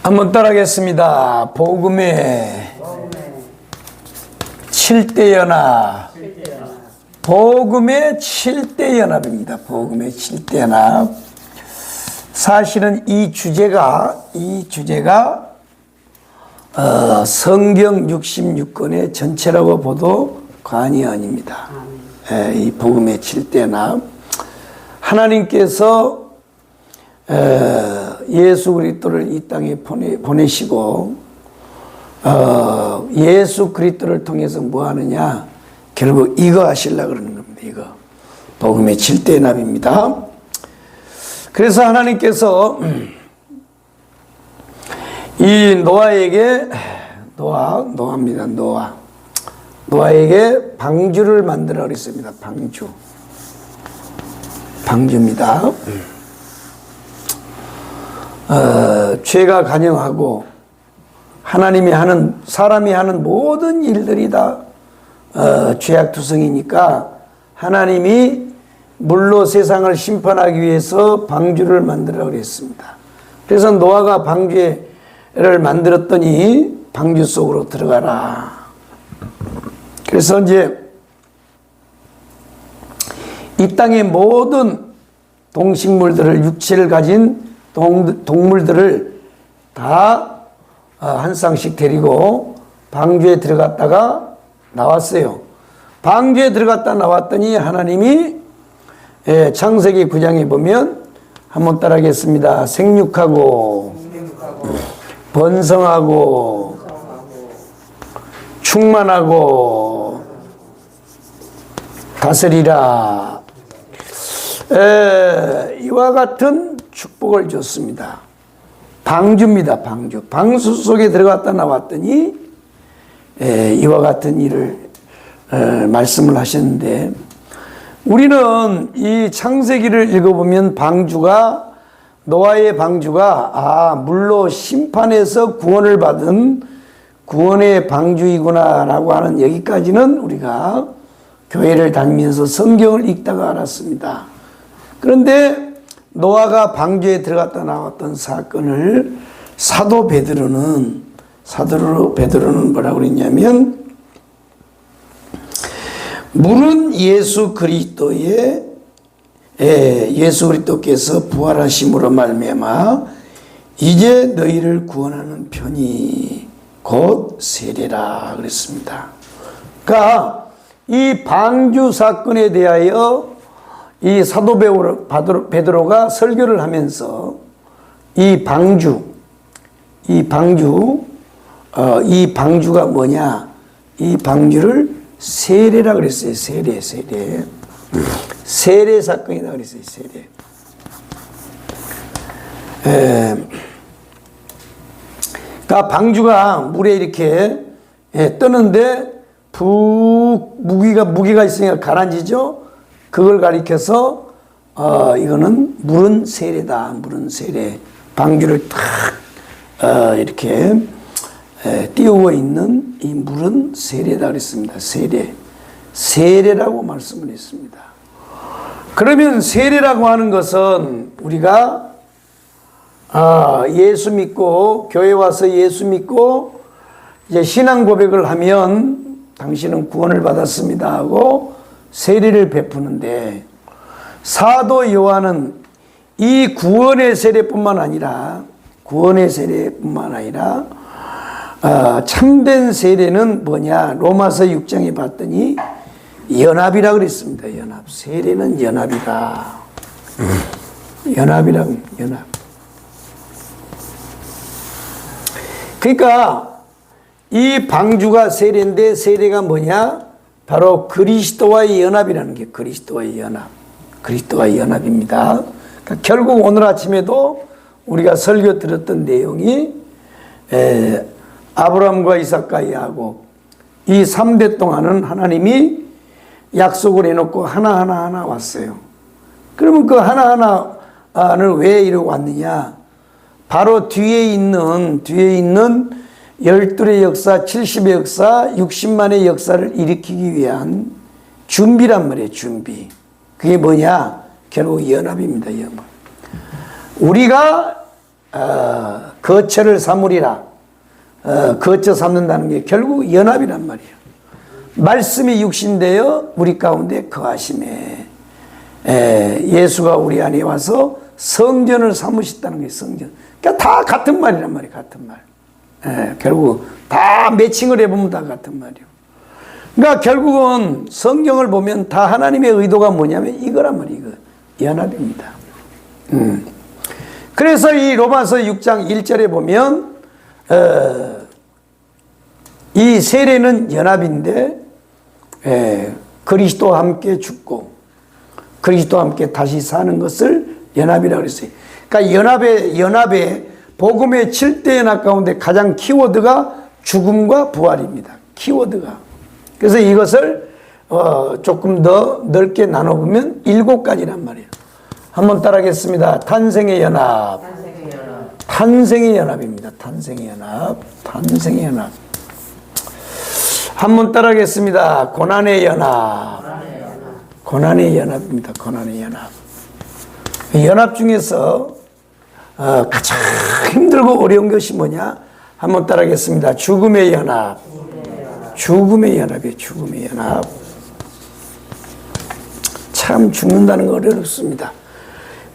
한번 따라하겠습니다. 복음의 7대 연합. 복음의 7대 연합입니다. 복음의 7대 연합. 사실은 이 주제가 성경 66권의 전체라고 봐도 과언이 아닙니다. 이 복음의 7대 연합. 하나님께서 예수 그리스도를 이 땅에 보내시고 예수 그리스도를 통해서 뭐 하느냐? 결국 이거 하시려고 그러는 겁니다. 이거 복음의 7대 연합입니다. 그래서 하나님께서 이 노아에게 노아에게 방주를 만들어 그랬습니다. 방주입니다. 죄가 간영하고 사람이 하는 모든 일들이 다 죄악투성이니까 하나님이 물로 세상을 심판하기 위해서 방주를 만들어 그랬습니다. 그래서 노아가 방주를 만들었더니 방주 속으로 들어가라. 그래서 이제 이 땅의 모든 동식물들을 육체를 가진 동물들을 다 한 쌍씩 데리고 방주에 들어갔다가 나왔어요. 방주에 들어갔다 나왔더니 하나님이 창세기 9장에 보면 한번 따라하겠습니다. 생육하고 번성하고 충만하고 다스리라. 이와 같은 축복을 줬습니다. 방주입니다. 방수 속에 들어갔다 나왔더니 이와 같은 일을 말씀을 하셨는데, 우리는 이 창세기를 읽어보면 노아의 방주가 물로 심판해서 구원을 받은 구원의 방주이구나 라고 하는 여기까지는 우리가 교회를 다니면서 성경을 읽다가 알았습니다. 그런데 노아가 방주에 들어갔다 나왔던 사건을 사도 베드로는 뭐라고 그랬냐면, 물은 예수 그리스도께서 부활하심으로 말미암아 이제 너희를 구원하는 편이 곧 세례라 그랬습니다. 그러니까 이 방주 사건에 대하여 이 사도 베드로가 설교를 하면서 이 방주가 뭐냐? 이 방주를 세례라 그랬어요. 세례 사건이다 그랬어요. 세례. 그러니까 방주가 물에 이렇게 뜨는데 무기가 있으니까 가라앉이죠. 그걸 가리켜서 이거는 물은 세례다. 물은 세례. 방주를 탁 이렇게 띄우고 있는 이 물은 세례다 그랬습니다. 세례라고 말씀을 했습니다. 그러면 세례라고 하는 것은 우리가 예수 믿고 교회 와서 예수 믿고 이제 신앙 고백을 하면 당신은 구원을 받았습니다 하고 세례를 베푸는데, 사도 요한은 이 구원의 세례뿐만 아니라 참된 세례는 뭐냐? 로마서 6장에 봤더니 연합이라고 그랬습니다. 연합. 세례는 연합이다. 연합. 그러니까 이 방주가 세례인데, 세례가 뭐냐? 바로 그리스도와의 연합이라는 게 그리스도와의 연합입니다. 그러니까 결국 오늘 아침에도 우리가 설교 들었던 내용이 아브라함과 이삭과 야곱 이 3대 동안은 하나님이 약속을 해놓고 하나하나 왔어요. 그러면 그 하나하나를 왜 이러고 왔느냐? 바로 뒤에 있는 12의 역사, 70의 역사, 60만의 역사를 일으키기 위한 준비란 말이에요. 준비. 그게 뭐냐? 결국 연합입니다. 연합. 우리가 거처를 삼으리라. 거처 삼는다는 게 결국 연합이란 말이에요. 말씀이 육신되어 우리 가운데 거하심에 예수가 우리 안에 와서 성전을 삼으셨다는 게 성전. 그러니까 다 같은 말이란 말이에요. 같은 말. 결국 다 매칭을 해보면 다 같은 말이에요. 그러니까 결국은 성경을 보면 다 하나님의 의도가 뭐냐면 이거란 말이에요. 이거. 연합입니다. 그래서 이 로마서 6장 1절에 보면 이 세례는 연합인데 그리스도와 함께 죽고 그리스도와 함께 다시 사는 것을 연합이라고 그랬어요. 그러니까 연합의 복음의 7대 연합 가운데 가장 키워드가 죽음과 부활입니다. 키워드가. 그래서 이것을 조금 더 넓게 나눠보면 7가지란 말이에요. 한번 따라하겠습니다. 탄생의 연합. 탄생의 연합입니다. 탄생의 연합. 탄생의 연합. 한번 따라하겠습니다. 고난의 연합. 고난의 연합입니다. 고난의 연합. 연합 중에서 가장 힘들고 어려운 것이 뭐냐? 한번 따라하겠습니다. 죽음의 연합. 죽음의 연합이에요. 죽음의 연합. 참 죽는다는 거 어렵습니다.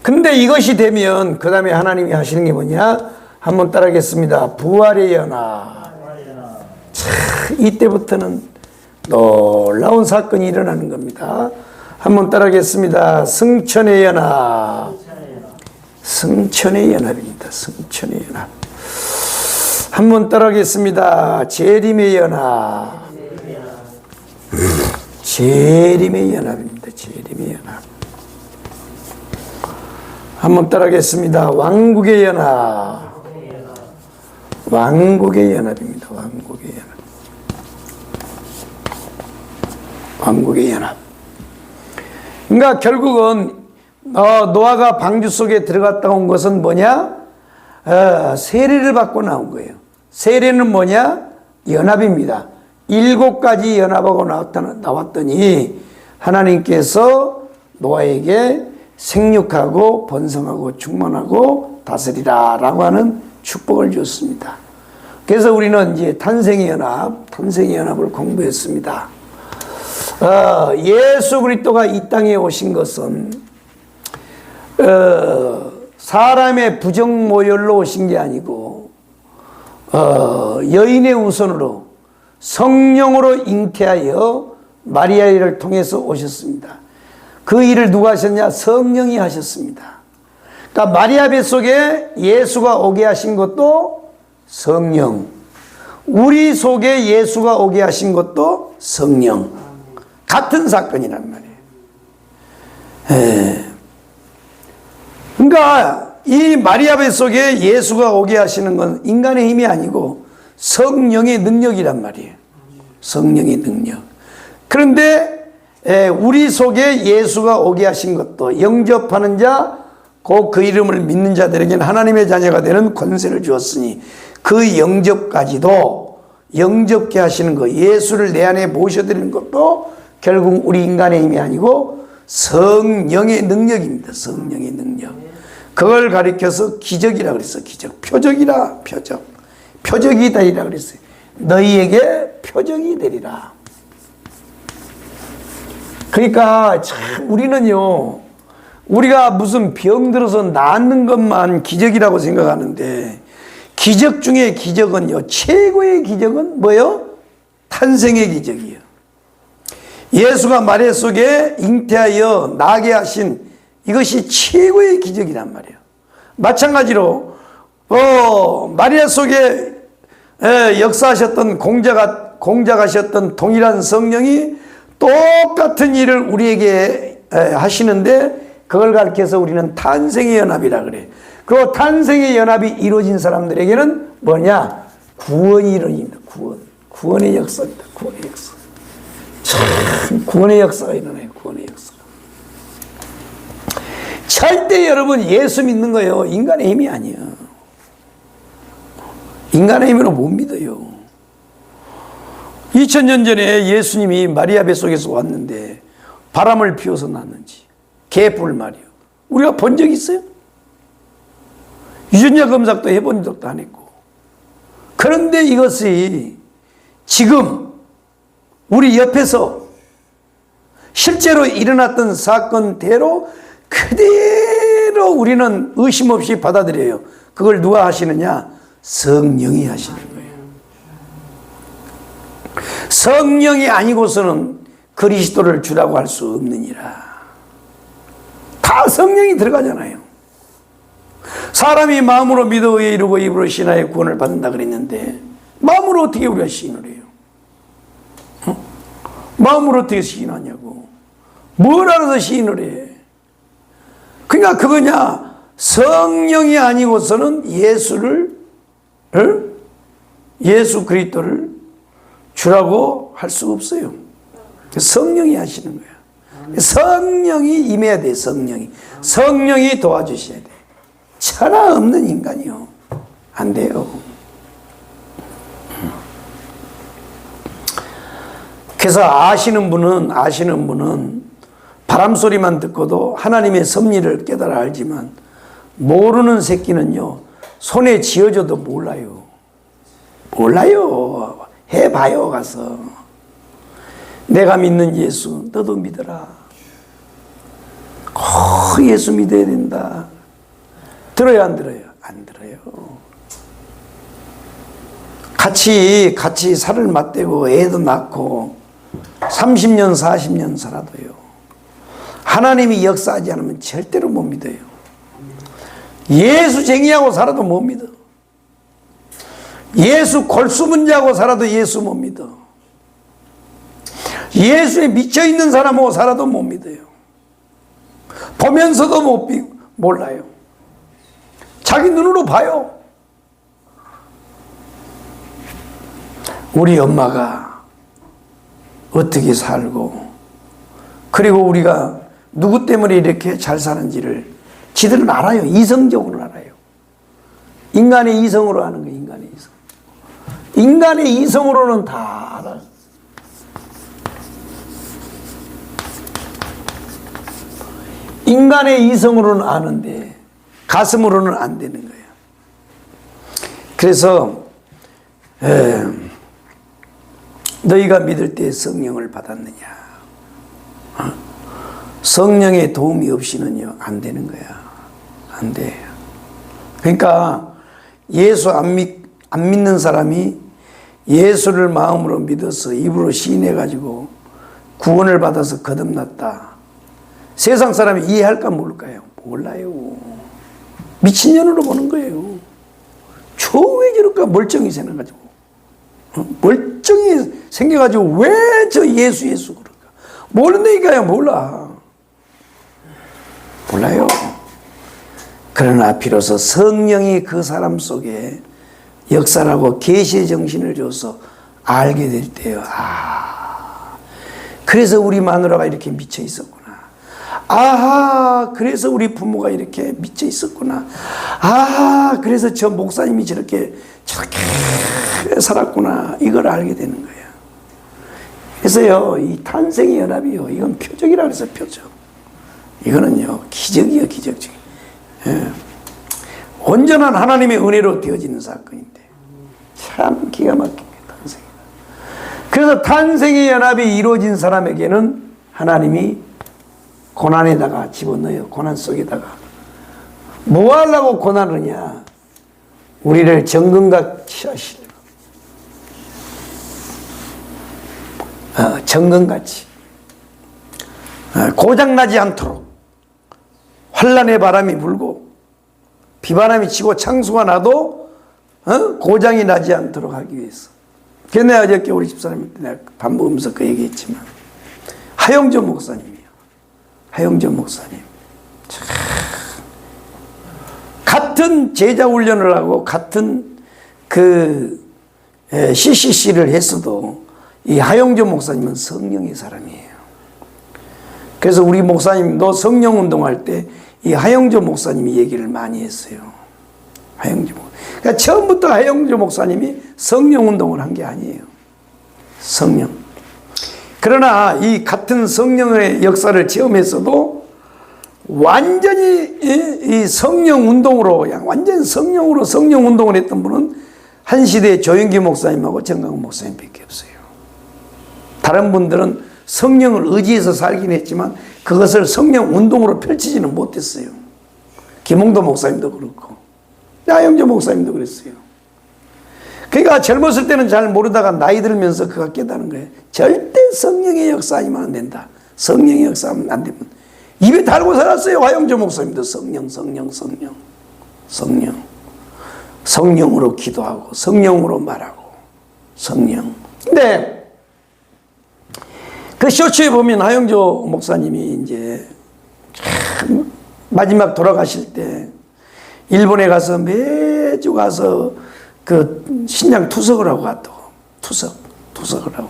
근데 이것이 되면 그 다음에 하나님이 하시는 게 뭐냐? 한번 따라하겠습니다. 부활의 연합. 참 이때부터는 놀라운 사건이 일어나는 겁니다. 한번 따라하겠습니다. 승천의 연합. 승천의 연합입니다. 승천의 연합. 한번 따라하겠습니다. 재림의 연합. 재림의 연합입니다. 재림의 연합. 한번 따라하겠습니다. 왕국의 연합. 왕국의 연합입니다. 왕국의 연합. 왕국의 연합. 그러니까 결국은 노아가 방주 속에 들어갔다 온 것은 뭐냐? 세례를 받고 나온 거예요. 세례는 뭐냐? 연합입니다. 7가지 연합하고 나왔더니 하나님께서 노아에게 생육하고 번성하고 충만하고 다스리라 라고 하는 축복을 줬습니다. 그래서 우리는 이제 탄생의 연합을 공부했습니다. 예수 그리스도가 이 땅에 오신 것은 사람의 부정모혈로 오신 게 아니고 여인의 우선으로 성령으로 잉태하여 마리아를 통해서 오셨습니다. 그 일을 누가 하셨냐? 성령이 하셨습니다. 그러니까 마리아 뱃속에 예수가 오게 하신 것도 성령, 우리 속에 예수가 오게 하신 것도 성령. 같은 사건이란 말이에요. 그러니까 이 마리아 뱃속에 예수가 오게 하시는 건 인간의 힘이 아니고 성령의 능력이란 말이에요. 성령의 능력. 그런데 우리 속에 예수가 오게 하신 것도 영접하는 자, 곧 그 이름을 믿는 자들에게는 하나님의 자녀가 되는 권세를 주었으니 그 영접까지도 영접케 하시는 것, 예수를 내 안에 모셔드리는 것도 결국 우리 인간의 힘이 아니고 성령의 능력입니다. 성령의 능력. 그걸 가리켜서 기적이라 그랬어. 기적. 표적이라. 표적. 표적이 되리라 그랬어요. 너희에게 표적이 되리라. 그러니까 참 우리는요, 우리가 무슨 병 들어서 낫는 것만 기적이라고 생각하는데 기적 중에 기적은요, 최고의 기적은 뭐예요? 탄생의 기적이에요. 예수가 마리아 속에 잉태하여 나게 하신 이것이 최고의 기적이란 말이에요. 마찬가지로 마리아 속에 역사하셨던 공작하셨던 동일한 성령이 똑같은 일을 우리에게 하시는데 그걸 가리켜서 우리는 탄생의 연합이라 그래. 그리고 탄생의 연합이 이루어진 사람들에게는 뭐냐? 구원이 이루어집니다. 구원의 역사입니다. 구원의 역사. 참 구원의 역사가 일어나요. 구원의 역사가. 절대 여러분 예수 믿는 거예요. 인간의 힘이 아니에요. 인간의 힘으로 못 믿어요. 2000년 전에 예수님이 마리아 뱃속에서 왔는데 바람을 피워서 났는지 개뿔 말이요. 우리가 본 적 있어요? 유전자 검사도 해본 적도 안 했고. 그런데 이것이 지금 우리 옆에서 실제로 일어났던 사건대로 그대로 우리는 의심 없이 받아들여요. 그걸 누가 하시느냐? 성령이 하시는 거예요. 성령이 아니고서는 그리스도를 주라고 할 수 없느니라. 다 성령이 들어가잖아요. 사람이 마음으로 믿어 의에 이르고 입으로 신하여 구원을 받는다 그랬는데 마음으로 어떻게 우리가 시인을 해요? 마음으로 어떻게 시인하냐고. 뭘 알아서 시인을 해? 그러니까 그거냐? 성령이 아니고서는 예수 그리스도를 주라고 할 수 없어요. 성령이 하시는 거야. 성령이 임해야 돼. 성령이 도와주셔야 돼. 천하 없는 인간이요. 안 돼요. 그래서 아시는 분은 바람 소리만 듣고도 하나님의 섭리를 깨달아 알지만 모르는 새끼는요, 손에 쥐어줘도 몰라요. 해봐요, 가서. 내가 믿는 예수, 너도 믿어라. 예수 믿어야 된다. 들어요, 안 들어요? 안 들어요. 같이 살을 맞대고 애도 낳고 30년, 40년 살아도요. 하나님이 역사하지 않으면 절대로 못 믿어요. 예수쟁이하고 살아도 못 믿어. 예수 골수문제하고 살아도 예수 못 믿어. 예수에 미쳐있는 사람하고 살아도 못 믿어요. 보면서도 몰라요. 자기 눈으로 봐요. 우리 엄마가 어떻게 살고, 그리고 우리가 누구 때문에 이렇게 잘 사는지를 지들은 알아요. 이성적으로 알아요. 인간의 이성으로 아는 거예요. 인간의 이성. 인간의 이성으로는 다 알아요. 인간의 이성으로는 아는데 가슴으로는 안 되는 거예요. 그래서 너희가 믿을 때 성령을 받았느냐? 성령의 도움이 없이는요, 안 되는 거야. 안 돼. 그러니까 예수 안 믿는 사람이 예수를 마음으로 믿어서 입으로 시인해가지고 구원을 받아서 거듭났다. 세상 사람이 이해할까 모를까요? 몰라요. 미친년으로 보는 거예요. 저 왜 저럴까? 멀쩡히 생겨가지고. 멀쩡히 생겨가지고 왜 저 예수 그럴까? 모른다니까요. 몰라요. 그러나 비로소 성령이 그 사람 속에 역사라고 계시의 정신을 줘서 알게 될 때요. 그래서 우리 마누라가 이렇게 미쳐 있었구나. 그래서 우리 부모가 이렇게 미쳐 있었구나. 그래서 저 목사님이 저렇게 살았구나. 이걸 알게 되는 거예요. 그래서요, 이 탄생의 연합이요, 이건 표적이라 그래서 표적. 이거는요, 기적이요, 기적적. 온전한 하나님의 은혜로 되어지는 사건인데 참 기가 막힙니다. 탄생이. 그래서 탄생의 연합이 이루어진 사람에게는 하나님이 고난에다가 집어넣어요. 고난 속에다가. 뭐 하려고 고난하느냐? 우리를 정금같이 하시려고. 정금같이. 고장나지 않도록. 환란의 바람이 불고 비바람이 치고 창수가 나도 고장이 나지 않도록 하기 위해서. 그래서 내가 어저께 우리 집사람한테 내가 밥 먹으면서 그 얘기했지만 하영조 목사님이요. 하영조 목사님. 같은 제자 훈련을 하고 같은 CCC를 했어도 이 하영조 목사님은 성령의 사람이에요. 그래서 우리 목사님도 성령 운동할 때 이 하영조 목사님이 얘기를 많이 했어요. 하영조 목사님. 그러니까 처음부터 하영조 목사님이 성령 운동을 한 게 아니에요. 성령. 그러나 이 같은 성령의 역사를 체험했어도 완전히 이 성령 운동으로 그냥 완전 성령으로 성령 운동을 했던 분은 한 시대의 조영기 목사님하고 정강훈 목사님밖에 없어요. 다른 분들은 성령을 의지해서 살긴 했지만 그것을 성령 운동으로 펼치지는 못했어요. 김홍도 목사님도 그렇고 야영조 목사님도 그랬어요. 그러니까 젊었을 때는 잘 모르다가 나이 들면서 그가 깨닫는 거예요. 절대 성령의 역사 아니면 안 된다. 성령의 역사하면 안 되면 입에 달고 살았어요. 화영조 목사님도 성령 성령으로 기도하고 성령으로 말하고 성령. 근데 그 쇼츠에 보면 화영조 목사님이 이제 참 마지막 돌아가실 때 일본에 가서 매주 가서 그 신장 투석을 하고 갔다고. 투석을 하고.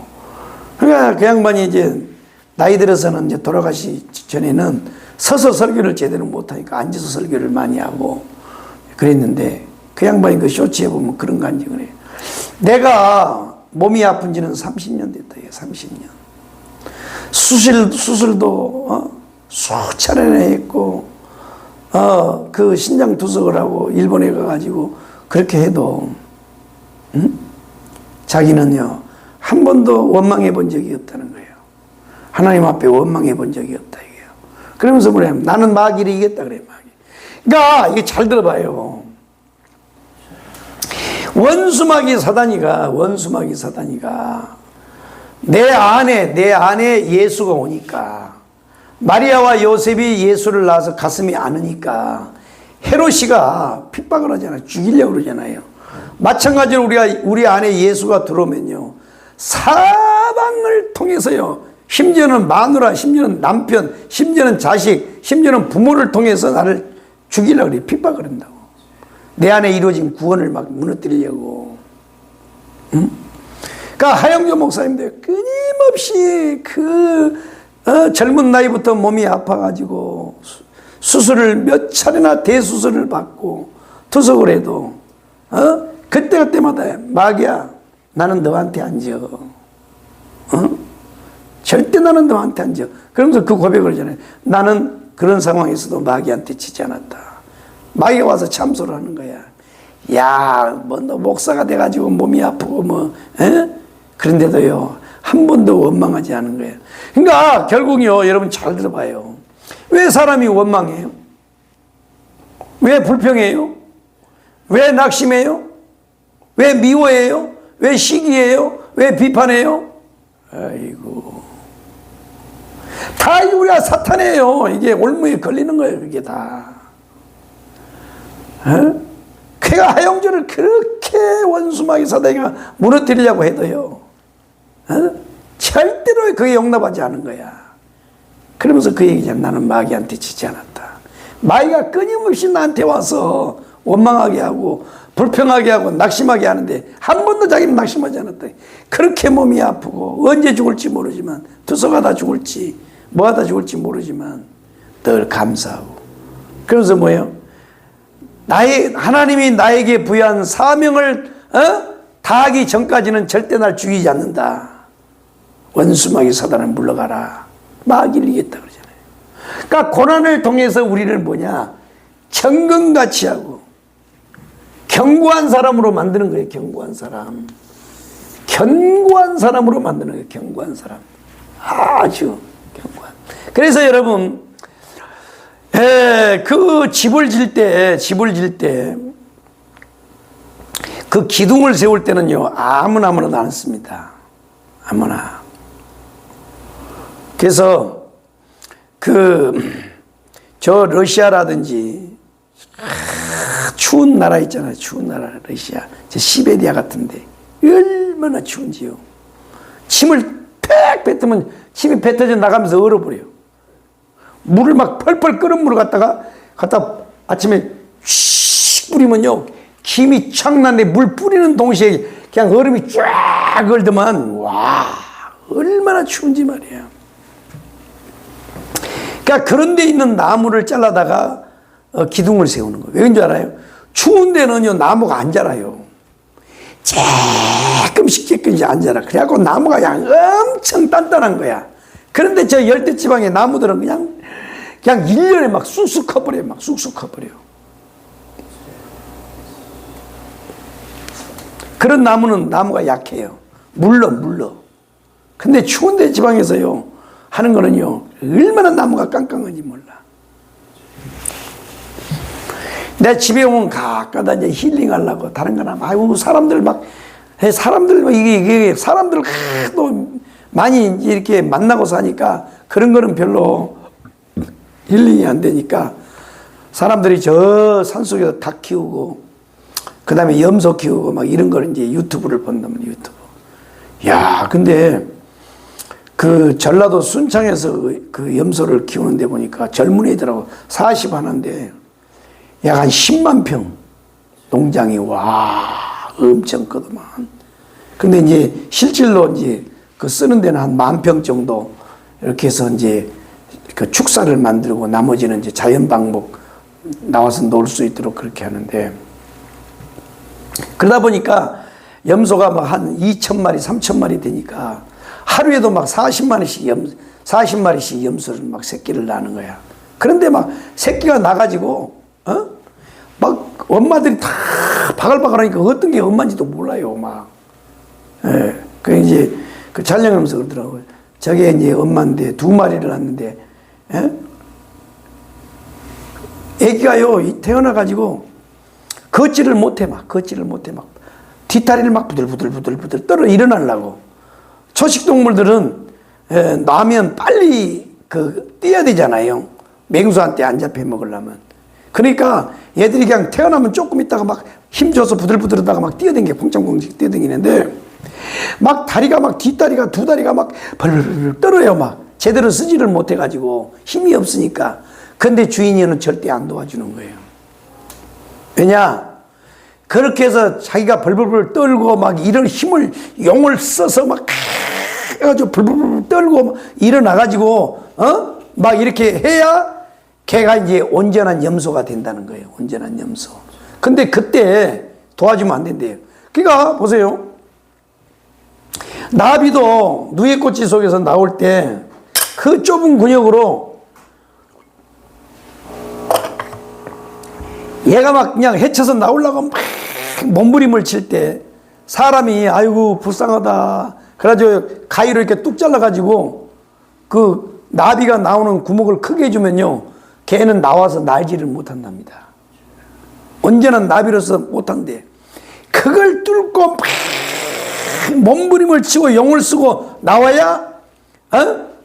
그러니까 그 양반이 이제 나이 들어서는 이제 돌아가시기 전에는 서서 설교를 제대로 못하니까 앉아서 설교를 많이 하고 그랬는데 그 양반이 그 쇼츠에 보면 그런 간증을 해요. 내가 몸이 아픈 지는 30년 됐다. 30년. 수술도 수차례나 했고 그 신장 투석을 하고 일본에 가가지고 그렇게 해도 자기는요 한 번도 원망해 본 적이 없다는 거예요. 하나님 앞에 원망해 본 적이 없다 이게요. 그러면서 뭐래? 나는 마귀를 이겼다 그래. 마귀. 그러니까 이게 잘 들어봐요. 원수마귀 사단이가 내 안에 예수가 오니까 마리아와 요셉이 예수를 낳아서 가슴이 아으니까 헤롯이가 핍박을 하잖아요. 죽이려고 그러잖아요. 마찬가지로 우리 안에 예수가 들어오면요 사방을 통해서요, 심지어는 마누라, 심지어는 남편, 심지어는 자식, 심지어는 부모를 통해서 나를 죽이려고 그래. 핍박을 한다고. 내 안에 이루어진 구원을 막 무너뜨리려고. 그러니까 하영조 목사님도 끊임없이 젊은 나이부터 몸이 아파가지고 수술을 몇 차례나 대수술을 받고 투석을 해도 그때마다 마귀야 나는 너한테 안 져. 절대 나는 너한테 안 져. 그러면서 그 고백을 하잖아요. 나는 그런 상황에서도 마귀한테 지지 않았다. 마귀가 와서 참소를 하는 거야. 야, 뭐 너 목사가 돼가지고 몸이 아프고 그런데도요 한 번도 원망하지 않은 거예요. 그러니까 결국요 여러분 잘 들어봐요. 왜 사람이 원망해요? 왜 불평해요? 왜 낙심해요? 왜 미워해요? 왜 시기해요? 왜 비판해요? 아이고 다 우리가 사탄이에요. 이게 올무에 걸리는 거예요. 이게 다. 그가 하영조를 그렇게 원수마귀 사단이가 무너뜨리려고 해도요 절대로 그게 용납하지 않은 거야. 그러면서 그 얘기잖아. 나는 마귀한테 지지 않았다. 마귀가 끊임없이 나한테 와서 원망하게 하고 불평하게 하고 낙심하게 하는데 한 번도 자기는 낙심하지 않았다. 그렇게 몸이 아프고 언제 죽을지 모르지만 투석하다 죽을지 뭐하다 죽을지 모르지만 늘 감사하고. 그래서 뭐예요? 하나님이 나에게 부여한 사명을 다하기 전까지는 절대 날 죽이지 않는다. 원수마귀 사단을 물러가라. 마귀를 이겼다 그러잖아요. 그러니까 고난을 통해서 우리를 뭐냐? 정금같이 하고 견고한 사람으로 만드는 거예요. 견고한 사람으로 만드는 거예요. 견고한 사람. 아주 견고한. 그래서 여러분 그 집을 질 때 그 기둥을 세울 때는요 아무나도 안 씁니다. 아무나. 그래서 저 러시아라든지 추운 나라 있잖아요. 추운 나라 러시아, 저 시베리아 같은데 얼마나 추운지요. 침을 팩 뱉으면 침이 뱉어져 나가면서 얼어버려요. 물을 막 펄펄 끓은 물을 갖다 아침에 슉 뿌리면요 김이 착 나는데 물 뿌리는 동시에 그냥 얼음이 쫙 얼더만 와 얼마나 추운지 말이야. 그러니까 그런 데 있는 나무를 잘라다가 기둥을 세우는 거예요. 왜인 줄 알아요? 추운 데는요 나무가 안 자라요. 조금씩 안 자라. 그래갖고 나무가 그냥 엄청 단단한 거야. 그런데 저 열대지방의 나무들은 그냥 1년에 막 쑥쑥 커버려요. 막 쑥쑥 커버려요. 그런 나무가 약해요. 물러. 근데 추운데 지방에서요, 하는 거는요, 얼마나 나무가 깡깡한지 몰라. 내 집에 오면 가끔다 이제 힐링하려고, 다른 거나, 아이고, 사람들 이게 사람들 또 많이 이렇게 만나고 사니까 그런 거는 별로 힐링이 안 되니까 사람들이 저 산속에서 닭 키우고 그 다음에 염소 키우고 막 이런 거를 이제 유튜브를 본다면 유튜브. 야, 근데 그 전라도 순창에서 그 염소를 키우는 데 보니까 젊은 애들하고 40 하나인데 약 한 10만 평 농장이 와, 엄청 크더만. 근데 이제 실질로 이제 그 쓰는 데는 한 10,000평 정도 이렇게 해서 이제 그 축사를 만들고 나머지는 이제 자연 방목 나와서 놀 수 있도록 그렇게 하는데, 그러다 보니까 염소가 막 한 2,000마리, 3,000마리 되니까 하루에도 막 40마리씩 염소를 막 새끼를 낳는 거야. 그런데 막 새끼가 나가지고, 막 엄마들이 다 바글바글 하니까 어떤 게 엄마인지도 몰라요, 막. 예. 그 이제 그 촬영하면서 그러더라고요. 저게 이제 엄마인데 2마리를 낳는데, 예? 애기가요, 태어나가지고 걷지를 못해, 막. 뒷다리를 막 부들부들 떨어 일어나려고. 초식동물들은, 나면 빨리 뛰어야 되잖아요. 맹수한테 안 잡혀 먹으려면. 그러니까 얘들이 그냥 태어나면 조금 있다가 막 힘줘서 부들부들하다가 막 뛰어댕겨, 퐁창퐁창 뛰어댕기는데, 막 다리가 막 뒷다리가 2다리가 막 벌벌 떨어요. 막 제대로 쓰지를 못해가지고 힘이 없으니까. 근데 주인이는 절대 안 도와주는 거예요. 왜냐? 그렇게 해서 자기가 벌벌 떨고 막 이런 힘을 용을 써서 막 해가지고 벌벌 떨고 막 일어나가지고 막 이렇게 해야 걔가 이제 온전한 염소가 된다는 거예요. 온전한 염소. 근데 그때 도와주면 안 된대요. 그러니까 보세요. 나비도 누에꽃이 속에서 나올 때 그 좁은 근육으로 얘가 막 그냥 헤쳐서 나오려고 막 몸부림을 칠 때 사람이 아이고 불쌍하다 그래가지고 가위로 이렇게 뚝 잘라가지고 그 나비가 나오는 구멍을 크게 해주면요, 걔는 나와서 날지를 못한답니다. 온전한 나비로서 못한대. 그걸 뚫고 몸부림을 치고 용을 쓰고 나와야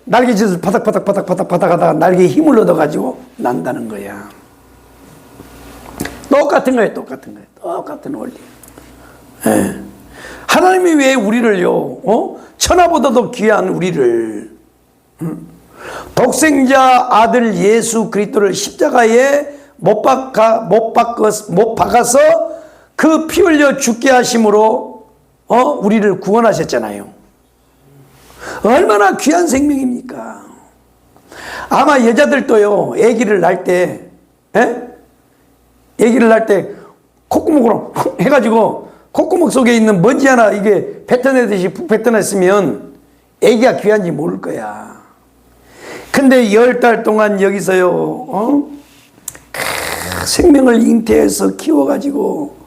날개짓을 바닥바닥 하다가 날개에 힘을 얻어가지고 난다는 거야. 똑같은 원리. 예. 하나님이 왜 우리를요, 천하보다도 귀한 우리를, 독생자 아들 예수 그리스도를 십자가에 못 박아서 그 피 흘려 죽게 하심으로 우리를 구원하셨잖아요. 얼마나 귀한 생명입니까? 아마 여자들도요, 아기를 낳을 때 콧구멍으로 해가지고 콧구멍 속에 있는 먼지 하나 이게 뱉어내듯이 푹 뱉어냈으면 아기가 귀한지 모를 거야. 근데 10달 동안 여기서요, 생명을 잉태해서 키워가지고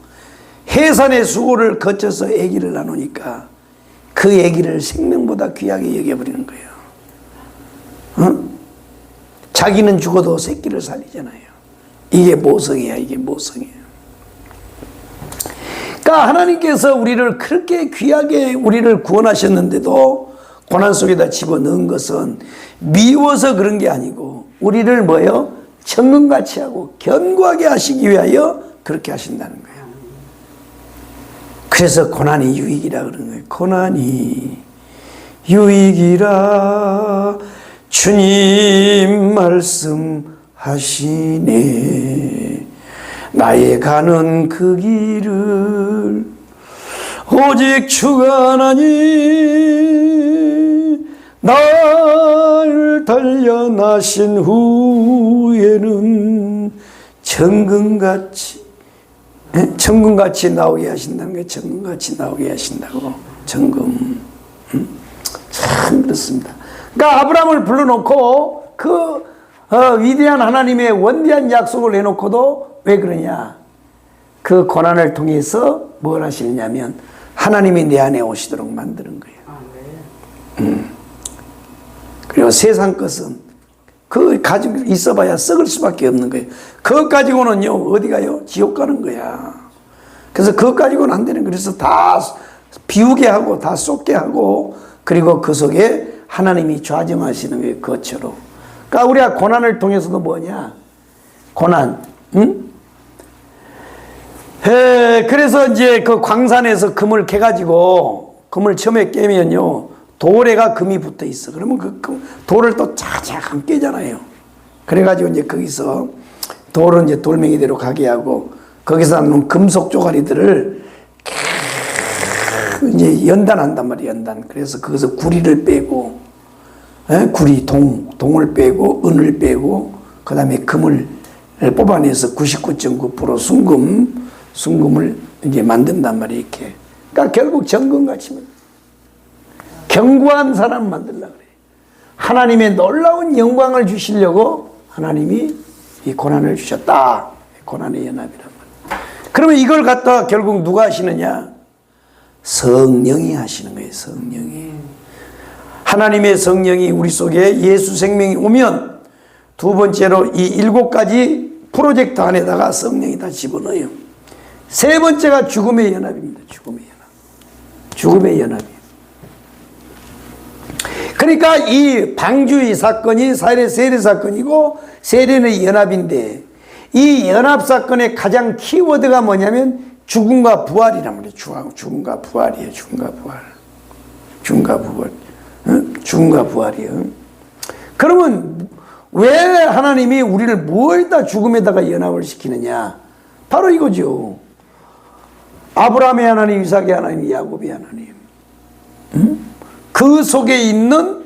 해산의 수고를 거쳐서 아기를 나누니까 그 아기를 생명보다 귀하게 여겨버리는 거예요. 자기는 죽어도 새끼를 살리잖아요. 이게 모성이야, 이게 모성이야. 그러니까 하나님께서 우리를 그렇게 귀하게 우리를 구원하셨는데도 고난 속에다 집어넣은 것은 미워서 그런 게 아니고 우리를 뭐요? 천금같이 하고 견고하게 하시기 위하여 그렇게 하신다는 거예요. 그래서 고난이 유익이라 그러는 거예요. 고난이 유익이라 주님 말씀하시네. 나의 가는 그 길을 오직 주가 하나니 날 단련하신 후에는 천금같이 나오게 하신다는 거예요. 천금같이 나오게 하신다고. 천금. 참 그렇습니다. 그러니까 아브라함을 불러놓고 그 위대한 하나님의 원대한 약속을 해놓고도 왜 그러냐? 그 고난을 통해서 뭘 하시느냐면 하나님이 내 안에 오시도록 만드는 거예요. 그리고 세상 것은 그거 가지고 있어봐야 썩을 수밖에 없는 거예요. 그것 가지고는요 어디 가요? 지옥 가는 거야. 그래서 그것 가지고는 안 되는 거예요. 그래서 다 비우게 하고 다 쏟게 하고 그리고 그 속에 하나님이 좌정하시는 거예요. 그것처럼. 그러니까 우리가 고난을 통해서도 뭐냐? 고난. 응? 그래서 이제 그 광산에서 금을 캐가지고 금을 처음에 깨면요 돌에가 금이 붙어 있어. 그러면 그 돌을 또 차차히 깨잖아요. 그래가지고 이제 거기서 돌은 이제 돌멩이대로 가게 하고 거기서 남는 금속 쪼가리들을 이제 연단한단 말이에요. 연단. 그래서 거기서 구리를 빼고, 구리 동을 빼고 은을 빼고 그 다음에 금을 뽑아내서 99.9% 순금을 이제 만든단 말이에요. 이렇게. 그러니까 결국 정금같이 견고한 사람 만들려고 그래요. 하나님의 놀라운 영광을 주시려고 하나님이 이 고난을 주셨다. 고난의 연합이란 말이에요. 그러면 이걸 갖다가 결국 누가 하시느냐? 성령이 하시는 거예요. 성령이. 하나님의 성령이 우리 속에 예수 생명이 오면 두 번째로 이 7가지 프로젝트 안에다가 성령이 다 집어넣어요. 세 번째가 죽음의 연합입니다. 죽음의 연합. 죽음의 연합이에요. 그러니까 이 방주의 사건이 사일의 세례 사건이고 세례는 연합인데 이 연합 사건의 가장 키워드가 뭐냐면 죽음과 부활이란 말이에요. 죽음과 부활이에요. 죽음과 부활. 죽음과 부활. 죽음과 부활이에요. 그러면 왜 하나님이 우리를 뭘다 죽음에다가 연합을 시키느냐? 바로 이거죠. 아브라함의 하나님, 이삭의 하나님, 야곱의 하나님. 그 속에 있는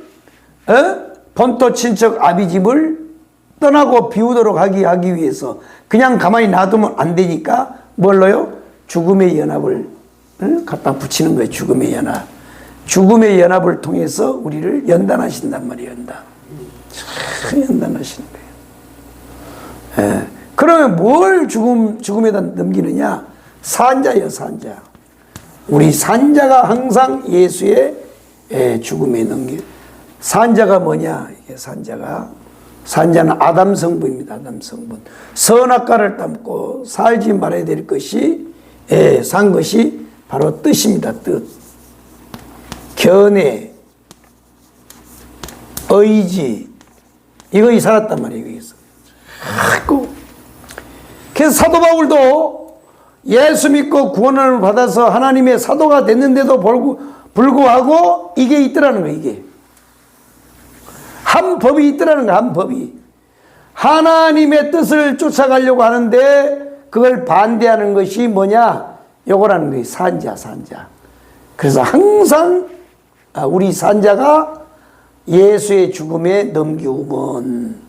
본토 친척 아비집을 떠나고 비우도록 하기 위해서 그냥 가만히 놔두면 안 되니까 뭘로요? 죽음의 연합을 갖다 붙이는 거예요. 죽음의 연합. 죽음의 연합을 통해서 우리를 연단하신단 말이에요. 연단하시는 거예요. 그러면 뭘 죽음에다 넘기느냐? 산자예요. 산자. 우리 산자가 항상 예수의 죽음에 넘겨. 산자가 뭐냐? 이게 산자는 아담 성부입니다. 아담 성분. 선악과를 담고 살지 말아야 될 것이 산 것이 바로 뜻입니다. 뜻. 견해, 의지 이거 살았단 말이에요. 여기서. 그래서 사도 바울도 예수 믿고 구원을 받아서 하나님의 사도가 됐는데도 불구하고 이게 있더라는 거예요. 이게 한 법이 있더라는 거예요. 한 법이 하나님의 뜻을 쫓아가려고 하는데 그걸 반대하는 것이 뭐냐? 요거라는 거예요. 산자. 그래서 항상 우리 산자가 예수의 죽음에 넘기우면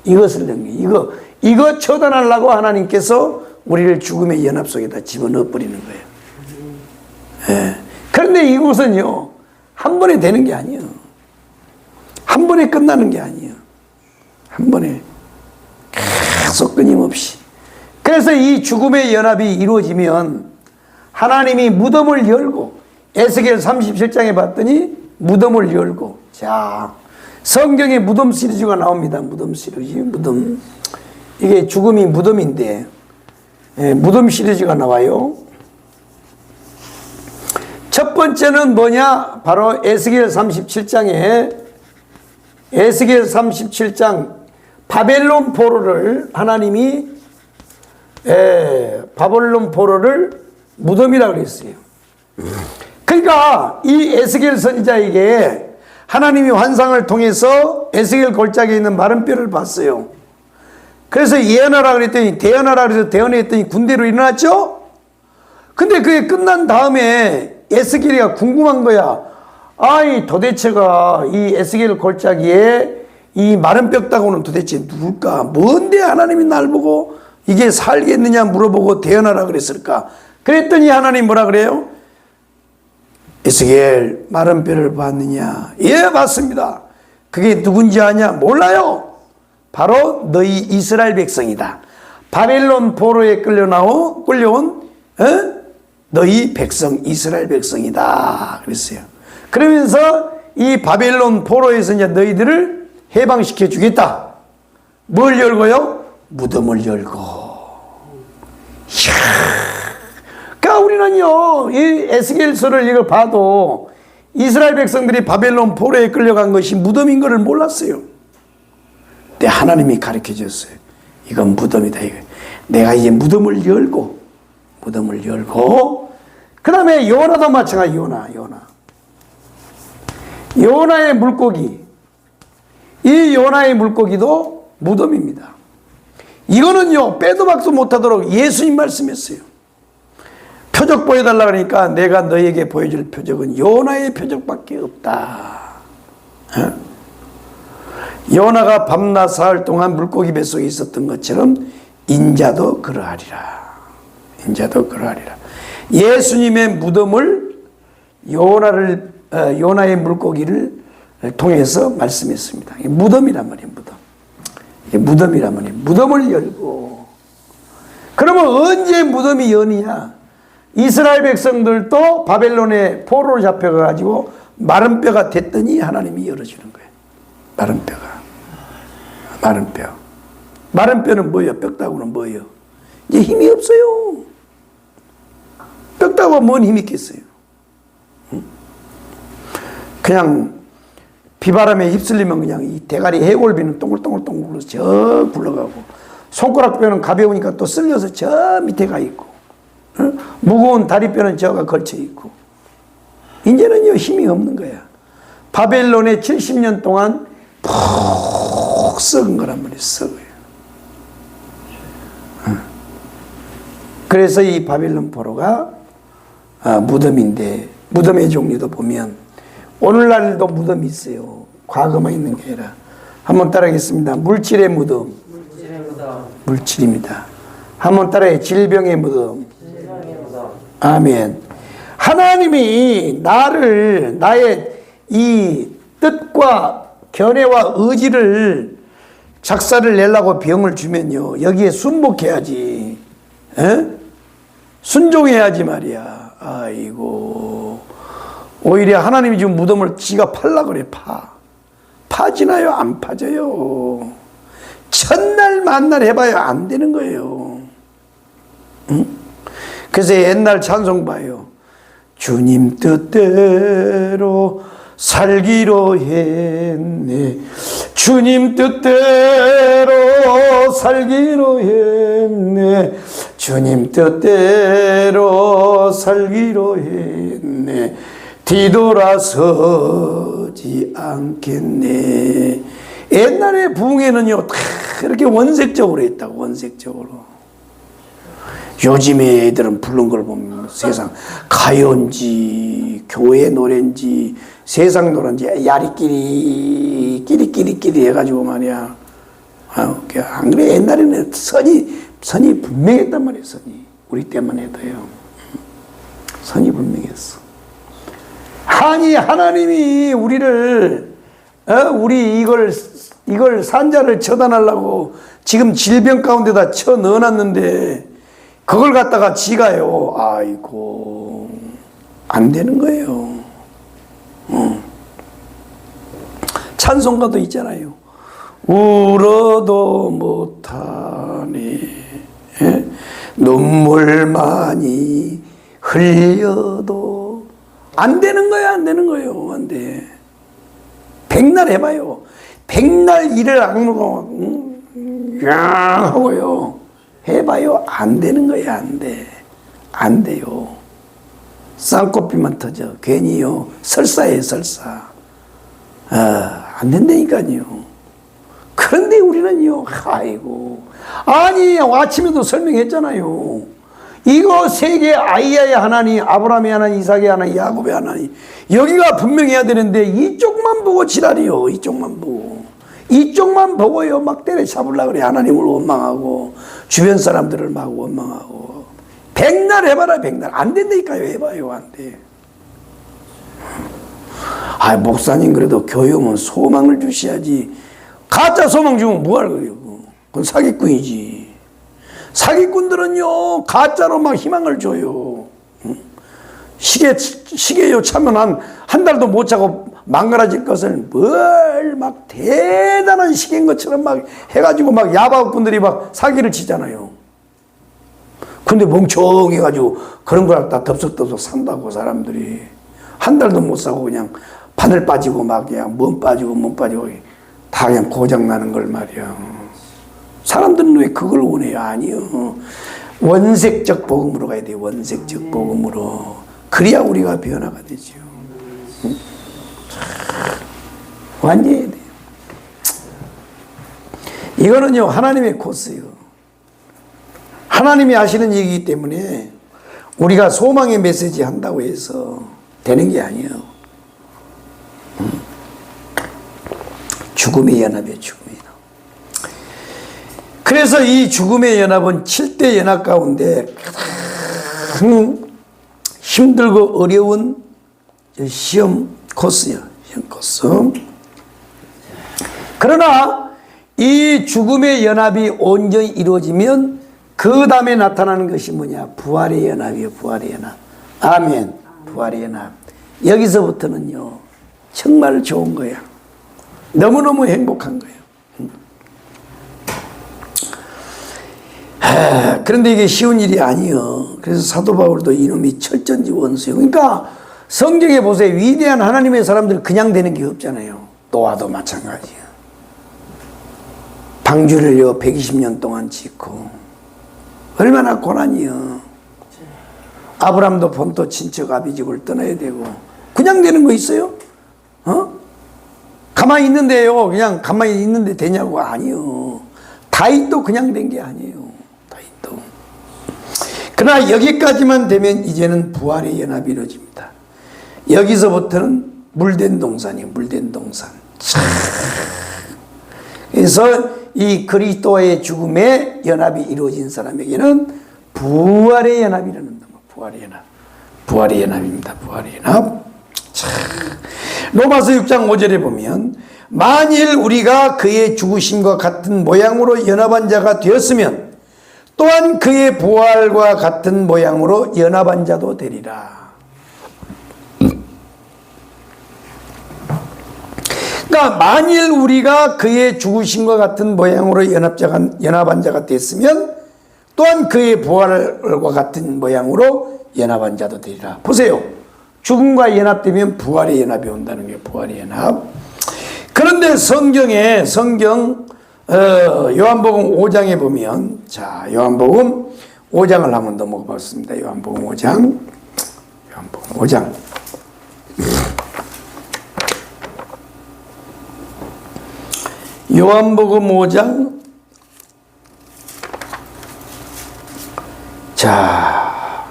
이것을 넘겨. 이거 처단하려고 하나님께서 우리를 죽음의 연합 속에다 집어넣어 버리는 거예요. 그런데 이것은요 한 번에 되는 게 아니에요. 한 번에 끝나는 게 아니에요. 한 번에 계속 끊임없이. 그래서 이 죽음의 연합이 이루어지면 하나님이 무덤을 열고 에스겔 37장에 봤더니 무덤을 열고 자 성경에 무덤 시리즈가 나옵니다. 무덤 시리즈. 무덤. 이게 죽음이 무덤인데 무덤 시리즈가 나와요. 첫 번째는 뭐냐? 바로 에스겔 37장에 에스겔 37장 바벨론 포로를 하나님이 바벨론 포로를 무덤이라고 그랬어요. 그러니까 이 에스겔 선지자에게 하나님이 환상을 통해서 에스겔 골짜기에 있는 마른 뼈를 봤어요. 그래서 예언하라 그랬더니 대언하라 그래서 대언했더니 군대로 일어났죠? 근데 그게 끝난 다음에 에스겔이가 궁금한 거야. 아이 도대체가 이 에스겔 골짜기에 이 마른 뼈다고는 도대체 누굴까? 뭔데 하나님이 날 보고 이게 살겠느냐 물어보고 대언하라 그랬을까? 그랬더니 하나님 뭐라 그래요? 에스겔 마른 뼈를 봤느냐? 예, 봤습니다. 그게 누군지 아냐? 몰라요. 바로 너희 이스라엘 백성이다. 바벨론 포로에 끌려온 너희 백성 이스라엘 백성이다 그랬어요. 그러면서 이 바벨론 포로에서 이제 너희들을 해방시켜 주겠다. 뭘 열고요? 무덤을 열고. 이야. 그러니까 우리는요 이 에스겔서를 이걸 봐도 이스라엘 백성들이 바벨론 포로에 끌려간 것이 무덤인 것을 몰랐어요. 근데 하나님이 가르쳐 줬어요. 이건 무덤이다. 이거. 내가 이제 무덤을 열고 그 다음에 요나도 마찬가지. 요나의 물고기, 이 요나의 물고기도 무덤입니다. 이거는요 빼도 박도 못하도록 예수님 말씀했어요. 표적 보여달라 그러니까 내가 너에게 보여줄 표적은 요나의 표적밖에 없다. 요나가 밤낮 사흘 동안 물고기 뱃속에 있었던 것처럼 인자도 그러하리라. 예수님의 무덤을 요나의 물고기를 통해서 말씀했습니다. 이게 무덤이란 말이에요. 무덤을 열고. 그러면 언제 무덤이 여느냐? 이스라엘 백성들도 바벨론의 포로로 잡혀가지고 마른 뼈가 됐더니 하나님이 열어주는 거예요. 마른 뼈는 뭐예요? 뼈다구는 뭐예요? 이제 힘이 없어요. 뼈다구가 뭔 힘이 있겠어요? 그냥 비바람에 휩쓸리면 그냥 이 대가리 해골비는 동글동글 저 굴러가고, 손가락 뼈는 가벼우니까 또 쓸려서 저 밑에 가 있고, 무거운 다리뼈는 저가 걸쳐 있고. 이제는요 힘이 없는 거야. 바벨론에 70년 동안 푹 썩은 거란 말이에요. 썩어요. 그래서 이 바벨론 포로가 무덤인데, 무덤의 종류도 보면 오늘날도 무덤이 있어요. 과거만 있는 게 아니라. 한번 따라하겠습니다. 물질의 무덤. 물질입니다. 한번 따라해. 질병의 무덤. 아멘. 하나님이 나의 이 뜻과 견해와 의지를 작사를 내려고 병을 주면요, 여기에 순복해야지. 순종해야지 말이야. 아이고, 오히려 하나님이 지금 무덤을 지가 팔라 그래. 파지나요? 안 파져요. 첫날 만날 해봐야 안 되는 거예요. 그래서 옛날 찬송 봐요. 주님 뜻대로 살기로 했네. 주님 뜻대로 살기로 했네. 주님 뜻대로 살기로 했네. 뒤돌아서지 않겠네. 옛날에 부흥회는요 다 이렇게 원색적으로 했다고. 원색적으로. 요즘에 애들은 부른 걸 보면 세상 가요인지 교회 노래인지 세상 노래인지 야리끼리 끼리끼리 해가지고 말이야. 안 그래? 옛날에는 선이 분명했단 말이에요. 선이. 우리 때만 해도요. 선이 분명했어. 아니 하나님이 우리를 우리 이걸 산자를 처단하려고 지금 질병 가운데다 쳐 넣어놨는데 그걸 갖다가 지가요. 아이고 안 되는 거예요. 찬송가도 있잖아요. 울어도 못하네. 눈물 많이 흘려도 안 되는 거예요. 안 되는 거예요. 안 돼. 백날 해봐요. 백날 일을 악물고 하고요. 해봐요. 안 되는 거야. 안 돼. 안 돼요. 쌍꺼풀만 터져. 괜히요. 설사예요. 설사. 안 된다니까요. 그런데 우리는요. 아이고. 아니 아침에도 설명했잖아요. 이거 세계 아이야의 하나님, 아브라함의 하나님, 이삭의 하나님, 야곱의 하나님, 여기가 분명해야 되는데 이쪽만 보고 지랄이요. 이쪽만 보고요 막 때려잡으려고 그래. 하나님을 원망하고 주변 사람들을 막 원망하고. 백날 해봐라. 백날 안 된다니까요. 해봐요. 안 돼. 목사님 그래도 교회 오면 소망을 주셔야지. 가짜 소망 주면 뭐 할 거예요? 그건 사기꾼이지. 사기꾼들은요, 가짜로 막 희망을 줘요. 시계요 차면 한 달도 못 차고 망가질 것을 뭘 막 대단한 시계인 것처럼 막 해가지고 막 야바꾼들이 막 사기를 치잖아요. 근데 멍청해가지고 그런 걸 다 덥석덥석 산다고 사람들이. 한 달도 못 사고 그냥 바늘 빠지고 막 그냥 몸 빠지고 다 그냥 고장나는 걸 말이야. 사람들은 왜 그걸 원해요? 아니요. 원색적 복음으로 가야 돼요. 원색적 복음으로. 그래야 우리가 변화가 되죠. 완전히 해야 돼요. 이거는요, 하나님의 코스예요. 하나님이 하시는 얘기이기 때문에 우리가 소망의 메시지 한다고 해서 되는 게 아니에요. 죽음의 연합이에요. 죽음의 연합. 그래서 이 죽음의 연합은 7대 연합 가운데 가장 힘들고 어려운 시험 코스예요. 시험 코스. 그러나 이 죽음의 연합이 온전히 이루어지면 그 다음에 나타나는 것이 뭐냐? 부활의 연합이에요. 부활의 연합. 아멘. 부활의 연합. 여기서부터는요, 정말 좋은 거야. 너무너무 행복한 거예요. 그런데 이게 쉬운 일이 아니에요. 그래서 사도 바울도 이놈이 철전지 원수예요. 그러니까 성경에 보세요. 위대한 하나님의 사람들 그냥 되는 게 없잖아요. 노아도 마찬가지예요. 방주를요 120년 동안 짓고 얼마나 고난이요. 아브람도 본토 친척 아비집을 떠나야 되고 그냥 되는 거 있어요? 가만히 있는데요. 그냥 가만히 있는데 되냐고. 아니요. 다윗도 그냥 된 게 아니에요. 다윗도. 그러나 여기까지만 되면 이제는 부활의 연합이 이루어집니다. 여기서부터는 물된 동산이에요. 물된 동산. 그래서 이 그리스도의 죽음의 연합이 이루어진 사람에게는 부활의 연합이라는 거. 부활의 연합. 부활의 연합입니다. 부활의 연합. 로마서 6장 5절에 보면 만일 우리가 그의 죽으심과 같은 모양으로 연합한 자가 되었으면 또한 그의 부활과 같은 모양으로 연합한 자도 되리라. 그러니까 만일 우리가 그의 죽으심과 같은 모양으로 연합한 자가 됐으면 또한 그의 부활과 같은 모양으로 연합한 자도 되리라. 보세요. 죽음과 연합되면 부활의 연합이 온다는 게 부활의 연합. 그런데 성경 요한복음 5장에 보면, 자, 요한복음 5장을 한번 더 먹어봤습니다. 요한복음 5장. 요한복음 5장. 요한복음 5장. 자,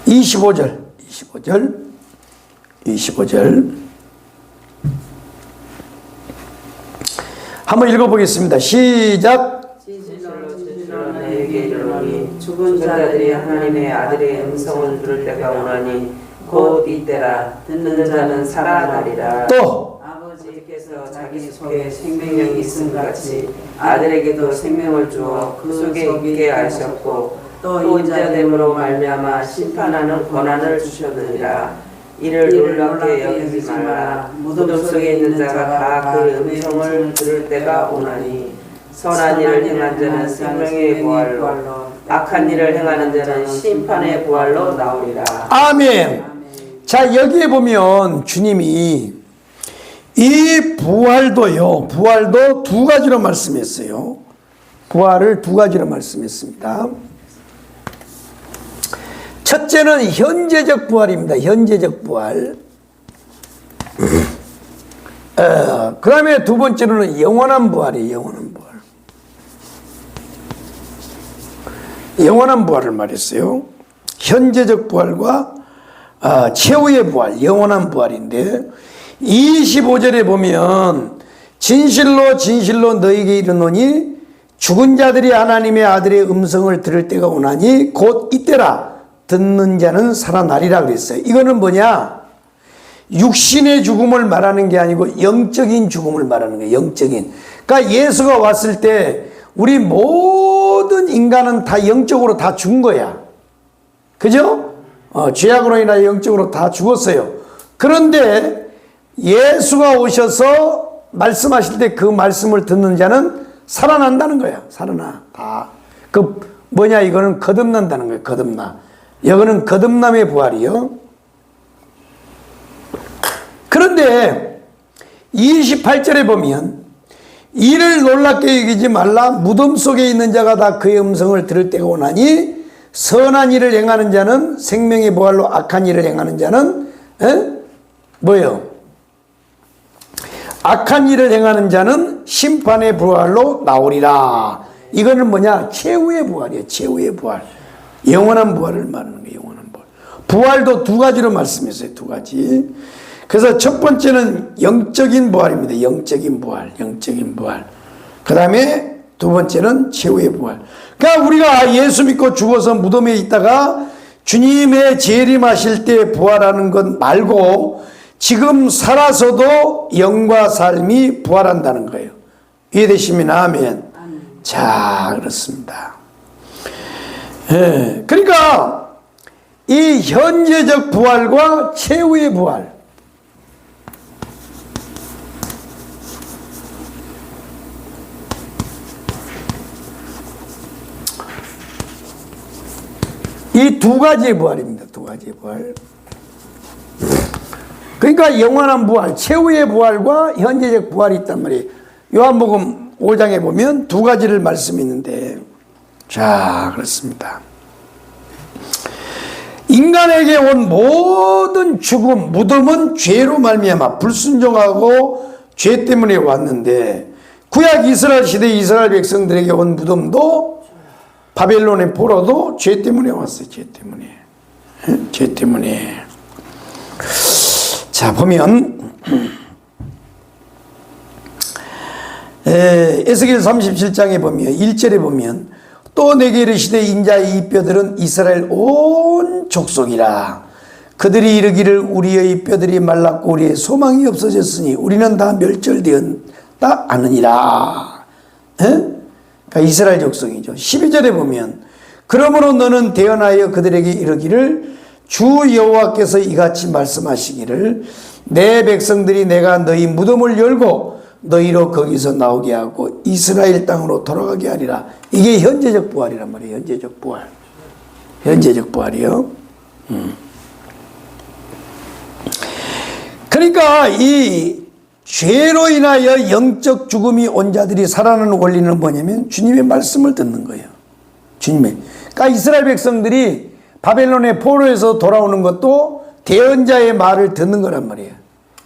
25절. 한번 읽어보겠습니다. 시작. 진실로 너희에게 이르노니 죽은 자들이 하나님의 아들의 음성을 들을 때가 오나니 곧 이때라. 듣는 자는 살아나리라. 또 아버지께서 자기 속에 생명이 있음 같이 아들에게도 생명을 주어 그 속에 있게 하셨고 또 인자됨으로 말미암아 심판하는 권한을 주셨느니라. 이를 놀랍게 여기지 말라. 무덤 속에 있는 자가 다 그 음성을 들을 때가 오나니 선한 일을 행한 자는 생명의 부활로 악한 일을 행하는 자는 심판의 부활로 나오리라. 아멘. 자, 여기에 보면 주님이 이 부활도 두 가지로 말씀했어요. 부활을 두 가지로 말씀했습니다. 첫째는 현재적 부활입니다. 현재적 부활. 그 다음에 두 번째로는 영원한 부활이에요. 영원한 부활. 영원한 부활을 말했어요. 현재적 부활과 최후의 부활, 영원한 부활인데 25절에 보면 진실로 진실로 너희에게 이르노니 죽은 자들이 하나님의 아들의 음성을 들을 때가 오나니 곧 이때라. 듣는 자는 살아나리라 그랬어요. 이거는 뭐냐? 육신의 죽음을 말하는 게 아니고 영적인 죽음을 말하는 거예요. 영적인. 그러니까 예수가 왔을 때 우리 모든 인간은 다 영적으로 다 죽은 거야. 그죠? 죄악으로 인하여 영적으로 다 죽었어요. 그런데 예수가 오셔서 말씀하실 때 그 말씀을 듣는 자는 살아난다는 거야. 살아나. 다. 뭐냐, 이거는 거듭난다는 거예요. 거듭나. 이거는 거듭남의 부활이요. 그런데 28절에 보면 이를 놀랍게 여기지 말라. 무덤 속에 있는 자가 다 그의 음성을 들을 때가 오나니 선한 일을 행하는 자는 생명의 부활로 악한 일을 행하는 자는 뭐예요? 악한 일을 행하는 자는 심판의 부활로 나오리라. 이거는 뭐냐? 최후의 부활이에요. 최후의 부활. 영원한 부활을 말하는 거예요. 영원한 부활. 부활도 두 가지로 말씀했어요. 두 가지. 그래서 첫 번째는 영적인 부활입니다. 영적인 부활. 영적인 부활. 그 다음에 두 번째는 최후의 부활. 그러니까 우리가 예수 믿고 죽어서 무덤에 있다가 주님의 재림하실 때 부활하는 것 말고 지금 살아서도 영과 삶이 부활한다는 거예요. 이해되시면 아멘. 자, 그렇습니다. 예, 그러니까 이 현재적 부활과 최후의 부활, 이 두 가지의 부활입니다. 두 가지의 부활. 그러니까 영원한 부활, 최후의 부활과 현재적 부활이 있단 말이에요. 요한복음 5장에 보면 두 가지를 말씀이 있는데, 자, 그렇습니다. 인간에게 온 모든 죽음, 무덤은 죄로 말미암아 불순종하고 죄 때문에 왔는데, 구약 이스라엘 시대 이스라엘 백성들에게 온 무덤도 바벨론의 포로도 죄 때문에 왔어요. 죄 때문에. 죄 때문에. 자, 보면 에스겔 37장에 보면 1절에 보면 또 내게 이르시되 인자의 이 뼈들은 이스라엘 온 족속이라. 그들이 이르기를 우리의 뼈들이 말랐고 우리의 소망이 없어졌으니 우리는 다 멸절되었다 하느니라. 그러니까 이스라엘 족속이죠. 12절에 보면 그러므로 너는 대언하여 그들에게 이르기를 주 여호와께서 이같이 말씀하시기를 내 백성들이 내가 너희 무덤을 열고 너희로 거기서 나오게 하고 이스라엘 땅으로 돌아가게 하리라. 이게 현재적 부활이란 말이에요. 현재적 부활. 현재적 부활이요. 그러니까 이 죄로 인하여 영적 죽음이 온 자들이 살아나는 원리는 뭐냐면 주님의 말씀을 듣는 거예요. 주님의. 그러니까 이스라엘 백성들이 바벨론의 포로에서 돌아오는 것도 대언자의 말을 듣는 거란 말이에요.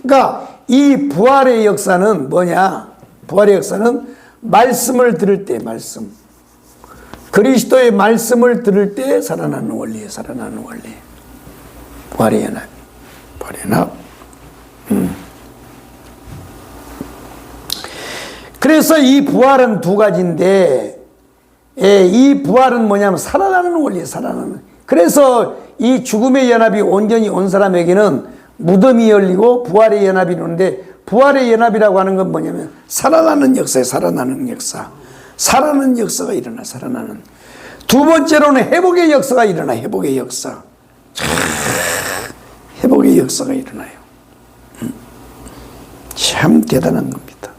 그러니까 이 부활의 역사는 뭐냐? 부활의 역사는 말씀을 들을 때, 말씀. 그리스도의 말씀을 들을 때 살아나는 원리예요. 살아나는 원리. 부활의 연합. 부활의 연합. 그래서 이 부활은 두 가지인데, 이 부활은 뭐냐면 살아나는 원리예요. 살아나는. 그래서 이 죽음의 연합이 온전히 온 사람에게는 무덤이 열리고 부활의 연합이 이루는데, 부활의 연합이라고 하는 건 뭐냐면 살아나는 역사예요. 살아나는 역사. 살아나는 역사가 일어나. 살아나는. 두 번째로는 회복의 역사가 일어나. 회복의 역사. 회복의 역사가 일어나요. 참 대단한 겁니다.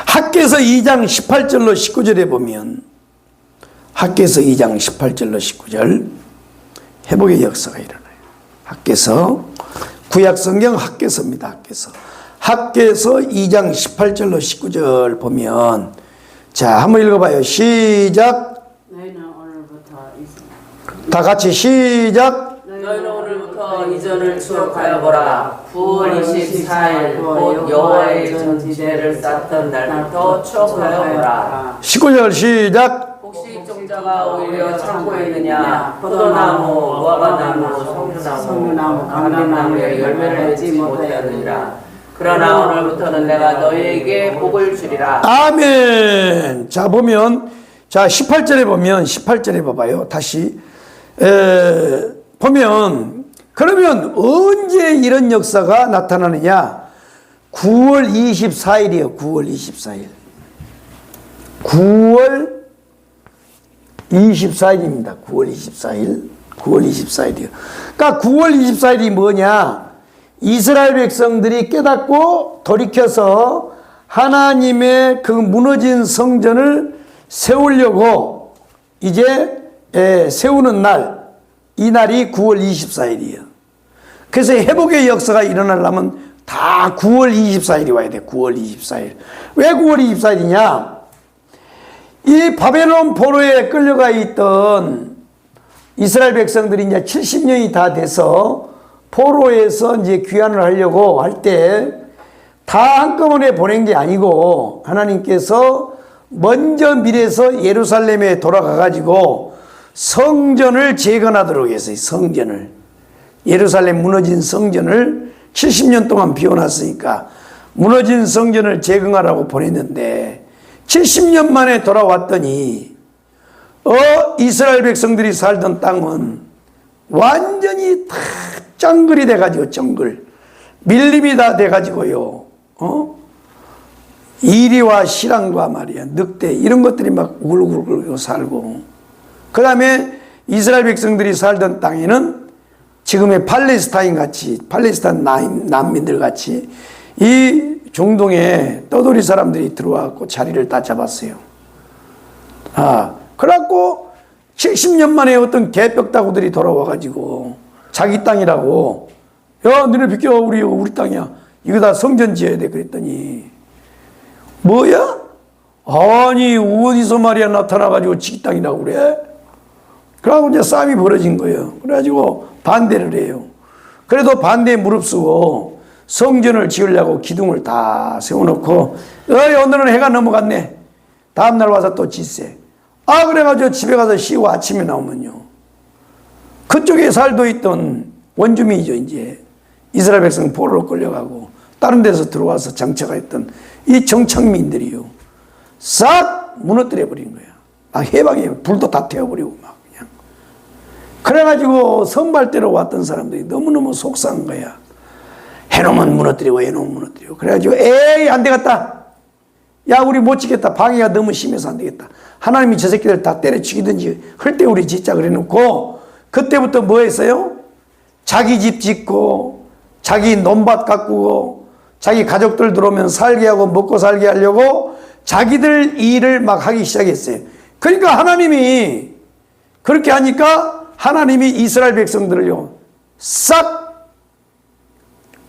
학개서 2장 18절로 19절에 보면, 학개서 2장 18절로 19절 회복의 역사가 일어나요. 학개서, 구약성경 학개서입니다. 학개서. 학개서 2장 18절로 19절 보면, 자, 한번 읽어봐요. 시작. 너희는 오늘부터 다 같이 시작. 너희는 오늘부터 이전을 추억하여 보라. 9월 24일 곧 여호와의 전지대를 쌓던 날부터 추억하여 보라. 19절 시작. 혹시 종자가 오히려 창고에 있느냐? 포도나무, 무화과나무, 석류나무, 감람나무에 열매를 맺지 못하였느니라. 그러나 오늘부터는 내가 너희에게 복을 주리라. 아멘. 자, 보면, 자, 18절에 보면, 18절에 봐봐요. 다시. 보면, 그러면 언제 이런 역사가 나타나느냐? 9월 24일이에요. 9월 24일. 9월 24일입니다. 9월 24일. 9월 24일이요. 그러니까 9월 24일이 뭐냐? 이스라엘 백성들이 깨닫고 돌이켜서 하나님의 그 무너진 성전을 세우려고 이제 세우는 날, 이 날이 9월 24일이에요. 그래서 회복의 역사가 일어나려면 다 9월 24일이 와야 돼. 9월 24일. 왜 9월 24일이냐? 이 바벨론 포로에 끌려가 있던 이스라엘 백성들이 이제 70년이 다 돼서 포로에서 이제 귀환을 하려고 할 때 다 한꺼번에 보낸 게 아니고 하나님께서 먼저 미래에서 예루살렘에 돌아가 가지고 성전을 재건하도록 했어요. 성전을. 예루살렘 무너진 성전을 70년 동안 비워놨으니까 무너진 성전을 재건하라고 보냈는데 70년 만에 돌아왔더니 이스라엘 백성들이 살던 땅은 완전히 다 정글이 돼가지고 정글 밀림이 다 돼가지고요. 이리와 시랑과 말이야 늑대 이런 것들이 막 울고 살고, 그 다음에 이스라엘 백성들이 살던 땅에는 지금의 팔레스타인 같이, 팔레스타인 난민들 같이 이 중동에 떠돌이 사람들이 들어와서 자리를 다 잡았어요. 그래갖고 70년 만에 어떤 개벽다구들이 돌아와가지고 자기 땅이라고, 야, 너네 비켜, 우리 땅이야. 이거 다 성전 지어야 돼. 그랬더니, 뭐야? 아니, 어디서 말이야 나타나가지고 지 땅이라고 그래? 그래가지고 이제 싸움이 벌어진 거예요. 그래가지고 반대를 해요. 그래도 반대에 무릅쓰고 성전을 지으려고 기둥을 다 세워놓고, 오늘은 해가 넘어갔네. 다음날 와서 또 짓세. 그래가지고 집에 가서 쉬고 아침에 나오면요. 그쪽에 살도 있던 원주민이죠, 이제. 이스라엘 백성 포로로 끌려가고, 다른 데서 들어와서 정착을 했던 이 정착민들이요. 싹 무너뜨려버린 거야. 해방이에요. 불도 다 태워버리고 막 그냥. 그래가지고 성발대로 왔던 사람들이 너무너무 속상한 거야. 해놓으면 무너뜨리고, 그래가지고, 에이, 안 되겠다. 야, 우리 못 지겠다. 방해가 너무 심해서 안 되겠다. 하나님이 저 새끼들 다 때려 죽이든지 헐때 우리 짓자 그래 놓고, 그때부터 뭐 했어요? 자기 집 짓고, 자기 논밭 가꾸고, 자기 가족들 들어오면 살게 하고 먹고 살게 하려고 자기들 일을 막 하기 시작했어요. 그러니까 하나님이 그렇게 하니까 하나님이 이스라엘 백성들을요, 싹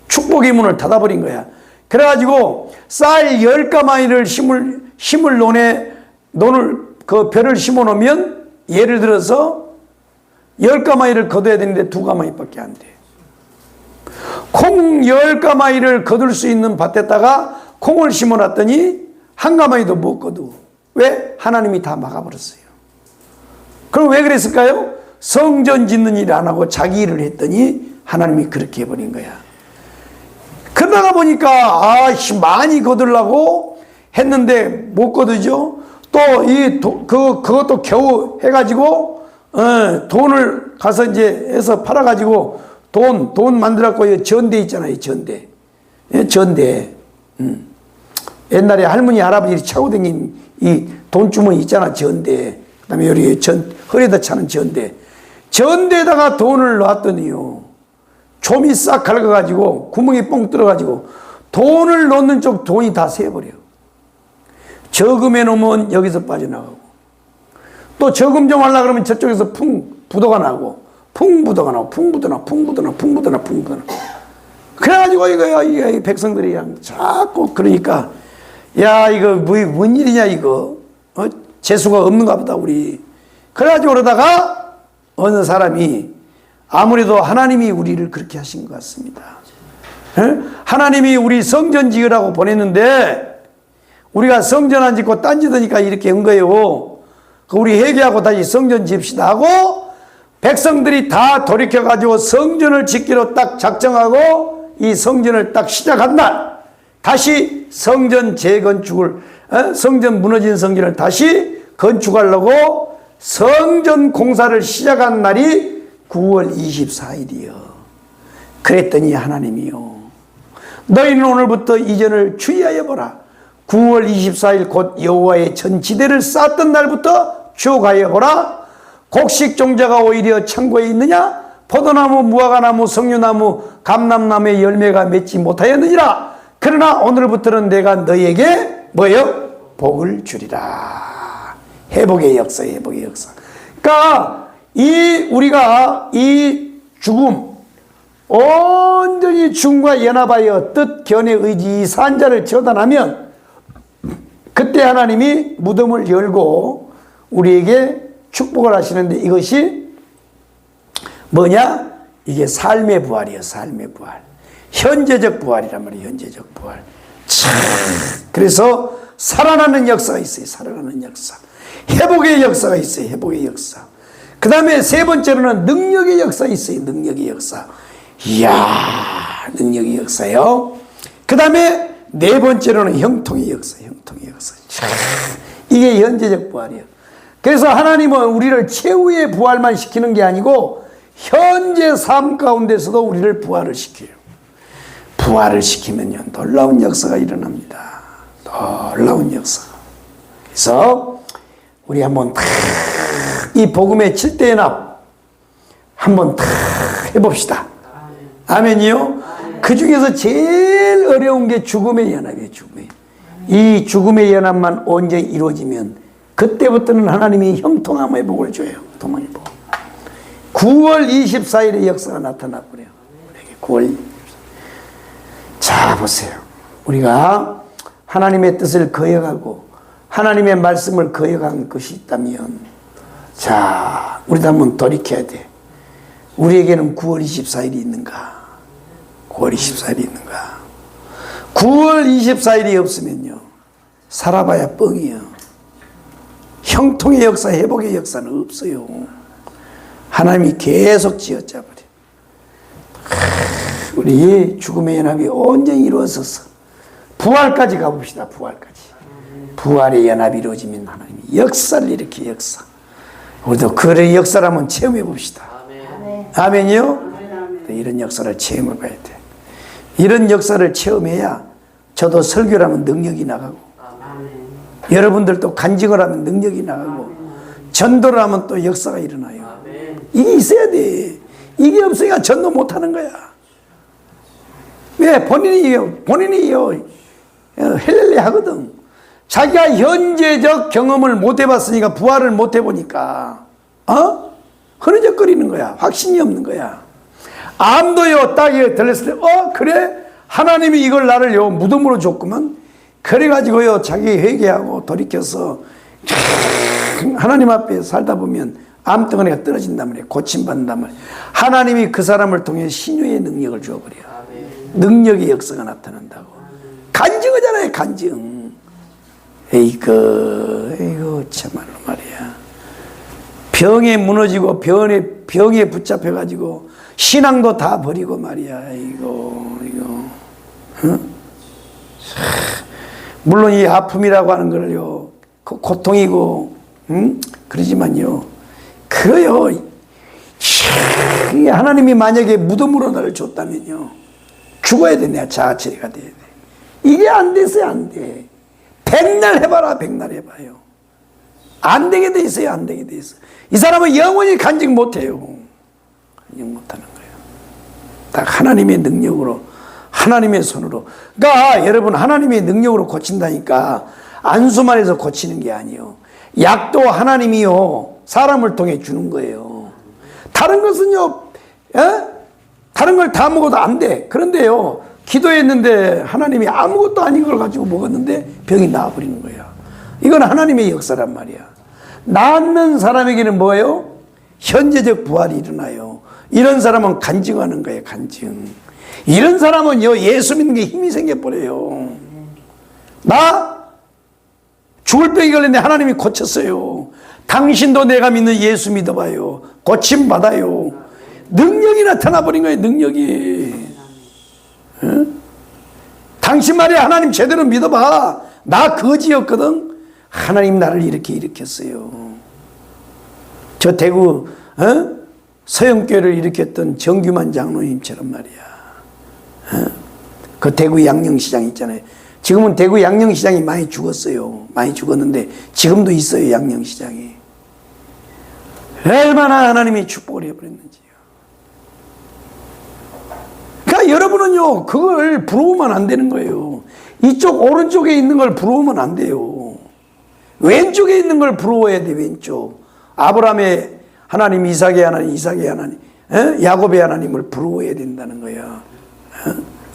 축복의 문을 닫아버린 거야. 그래가지고 쌀 10가마니를 심을 논을 그 벼를 심어 놓으면 예를 들어서 10가마니를 거둬야 되는데 2가마니밖에 안 돼. 콩 10가마니를 거둘 수 있는 밭에다가 콩을 심어 놨더니 1가마니도 못 거두. 왜? 하나님이 다 막아버렸어요. 그럼 왜 그랬을까요? 성전 짓는 일 안 하고 자기 일을 했더니 하나님이 그렇게 해버린 거야. 그러다가 보니까 많이 거두려고 했는데 못 거두죠. 또 그것도 겨우 해가지고 돈을 가서 이제 해서 팔아가지고 돈 만들었고 전대 있잖아요. 전대. 옛날에 할머니 할아버지들이 차고 다닌 이 돈주머니 있잖아. 전대. 그 다음에 여기 허리에다 차는 전대. 전대에다가 돈을 놨더니요, 좀이 싹 갉아가지고 구멍이 뻥 뚫어가지고 돈을 넣는 쪽 돈이 다 새버려. 저금해 놓으면 여기서 빠져나가고, 또 저금 좀 하려고 그러면 저쪽에서 부도가 나고, 풍부도가 나고, 풍부도나. 그래가지고 이 백성들이 그냥 자꾸 그러니까, 야, 이거 뭔 일이냐, 이거. 재수가 없는가 보다, 우리. 그래가지고 그러다가 어느 사람이, 아무래도 하나님이 우리를 그렇게 하신 것 같습니다. 하나님이 우리 성전 지으라고 보냈는데, 우리가 성전 안 짓고 딴 짓하니까 이렇게 한 거예요. 우리 회개하고 다시 성전 지읍시다 하고, 백성들이 다 돌이켜가지고 성전을 짓기로 딱 작정하고 이 성전을 딱 시작한 날, 다시 성전 재건축을, 성전 무너진 성전을 다시 건축하려고 성전 공사를 시작한 날이 9월 24일이요. 그랬더니 하나님이요, 너희는 오늘부터 이전을 주의하여 보라. 9월 24일 곧 여호와의 전지대를 쌓았던 날부터 쭉 하여 보라. 곡식 종자가 오히려 창고에 있느냐? 포도나무, 무화과나무, 석류나무, 감람나무의 열매가 맺지 못하였느니라. 그러나 오늘부터는 내가 너희에게 뭐예요? 복을 주리라. 회복의 역사, 회복의 역사. 그러니까 우리가 이 죽음, 온전히 죽음과 연합하여 뜻, 견해, 의지 이 산자를 처단하면 그때 하나님이 무덤을 열고 우리에게 축복을 하시는데, 이것이 뭐냐? 이게 삶의 부활이에요. 삶의 부활. 현재적 부활이란 말이에요. 현재적 부활. 참. 그래서 살아나는 역사가 있어요. 살아나는 역사. 회복의 역사가 있어요. 회복의 역사. 그 다음에 세 번째로는 능력의 역사 있어요. 능력의 역사. 이야, 능력의 역사요. 그 다음에 네 번째로는 형통의 역사. 형통의 역사. 참. 이게 현재적 부활이에요. 그래서 하나님은 우리를 최후의 부활만 시키는 게 아니고 현재 삶 가운데서도 우리를 부활을 시켜요. 부활을 시키면요, 놀라운 역사가 일어납니다. 놀라운 역사. 그래서 우리 한번 이 복음의 7대 연합 한번 해봅시다. 아멘이요? 그 중에서 제일 어려운 게 죽음의 연합이에요. 이 죽음의 연합만 온전히 이루어지면 그때부터는 하나님이 형통함의 복을 줘요. 형통함의 복. 9월 24일의 역사가 나타나 버려요. 우리에게 9월. 자, 보세요. 우리가 하나님의 뜻을 거역하고 하나님의 말씀을 거역한 것이 있다면, 자, 우리도 한번 돌이켜야 돼. 우리에게는 9월 24일이 있는가? 9월 24일이 있는가? 9월 24일이 없으면요, 살아봐야 뻥이에요. 형통의 역사, 회복의 역사는 없어요. 하나님이 계속 쥐어짜버려. 우리 죽음의 연합이 온전히 이루어져서 부활까지 가봅시다. 부활까지. 부활의 연합이 이루어지면 하나님이 역사를 일으켜. 역사. 우리도 그런 역사를 한번 체험해 봅시다. 아멘이요? 이런 역사를 체험해 봐야 돼. 이런 역사를 체험해야 저도 설교를 하면 능력이 나가고, 여러분들도 간증을 하면 능력이 나가고, 전도를 하면 또 역사가 일어나요. 이게 있어야 돼. 이게 없어야 전도 못하는 거야. 왜? 본인이요 헬렐레 하거든. 자기가 현재적 경험을 못 해봤으니까, 부활을 못 해보니까 흐느적거리는 거야. 확신이 없는 거야. 암도요 땅에 들렸을 때 그래? 하나님이 이걸 나를요 무덤으로 줬구만. 그래가지고요 자기 회개하고 돌이켜서 하나님 앞에 살다 보면 암덩어리가 떨어진단 말이에요. 고침받는단 말이에요. 하나님이 그 사람을 통해 신유의 능력을 주어버려요. 능력의 역사가 나타난다고. 간증하잖아요. 간증. 에이구 참말로 말이야. 병에 무너지고 병에 붙잡혀가지고 신앙도 다 버리고 말이야. 이거 응? 물론 이 아픔이라고 하는 거를요 고통이고 그러지만요, 그거요 하나님이 만약에 무덤으로 나를 줬다면요 죽어야 돼. 내가 자아처리가 돼야 돼. 이게 안 됐어요. 안 돼. 백날 해봐라. 백날 해봐요. 안 되게 돼 있어요. 안 되게 돼 있어요. 이 사람은 영원히 간증 못해요. 간증 못하는 거예요. 딱 하나님의 능력으로, 하나님의 손으로. 그러니까 여러분, 하나님의 능력으로 고친다니까 안수만 해서 고치는 게 아니에요. 약도 하나님이요 사람을 통해 주는 거예요. 다른 것은요 다른 걸 다 먹어도 안 돼. 그런데요 기도했는데 하나님이 아무것도 아닌 걸 가지고 먹었는데 병이 나아버리는 거야. 이건 하나님의 역사란 말이야. 낫는 사람에게는 뭐예요? 현재적 부활이 일어나요. 이런 사람은 간증하는 거예요. 간증. 이런 사람은요 예수 믿는 게 힘이 생겨버려요. 나 죽을 병이 걸렸는데 하나님이 고쳤어요. 당신도 내가 믿는 예수 믿어봐요. 고침받아요. 능력이 나타나 버린 거예요. 능력이. 응? 당신 말에 하나님 제대로 믿어봐. 나 거지였거든. 하나님 나를 이렇게 일으켰어요. 저 대구 서영교회를 일으켰던 정규만 장로님처럼 말이야. 그 대구 양령시장 있잖아요. 지금은 대구 양령시장이 많이 죽었어요. 많이 죽었는데 지금도 있어요, 양령시장이. 얼마나 하나님이 축복을 해버렸는지요. 그러니까 여러분은요, 그걸 부러우면 안 되는 거예요. 이쪽 오른쪽에 있는 걸 부러우면 안 돼요. 왼쪽에 있는 걸 부러워야 돼, 왼쪽. 아브라함의 하나님, 이삭의 하나님, 이삭의 하나님, 야곱의 하나님을 부러워야 된다는 거야.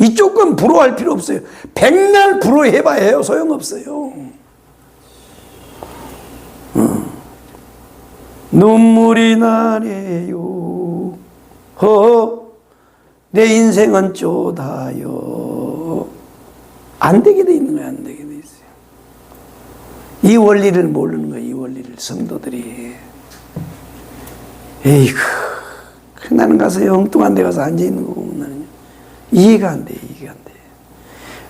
이쪽 건 부러워할 필요 없어요. 백날 부러워해봐야 해요. 소용없어요. 눈물이 나네요. 내 인생은 쪼다요. 안 되게 돼 있는 거야. 안 되게 돼 있어요. 이 원리를 모르는 거야. 이 원리를 성도들이. 에이구, 나는 가서 엉뚱한 데 가서 앉아있는 거 보면 나는 이해가 안 돼. 이해가 안 돼.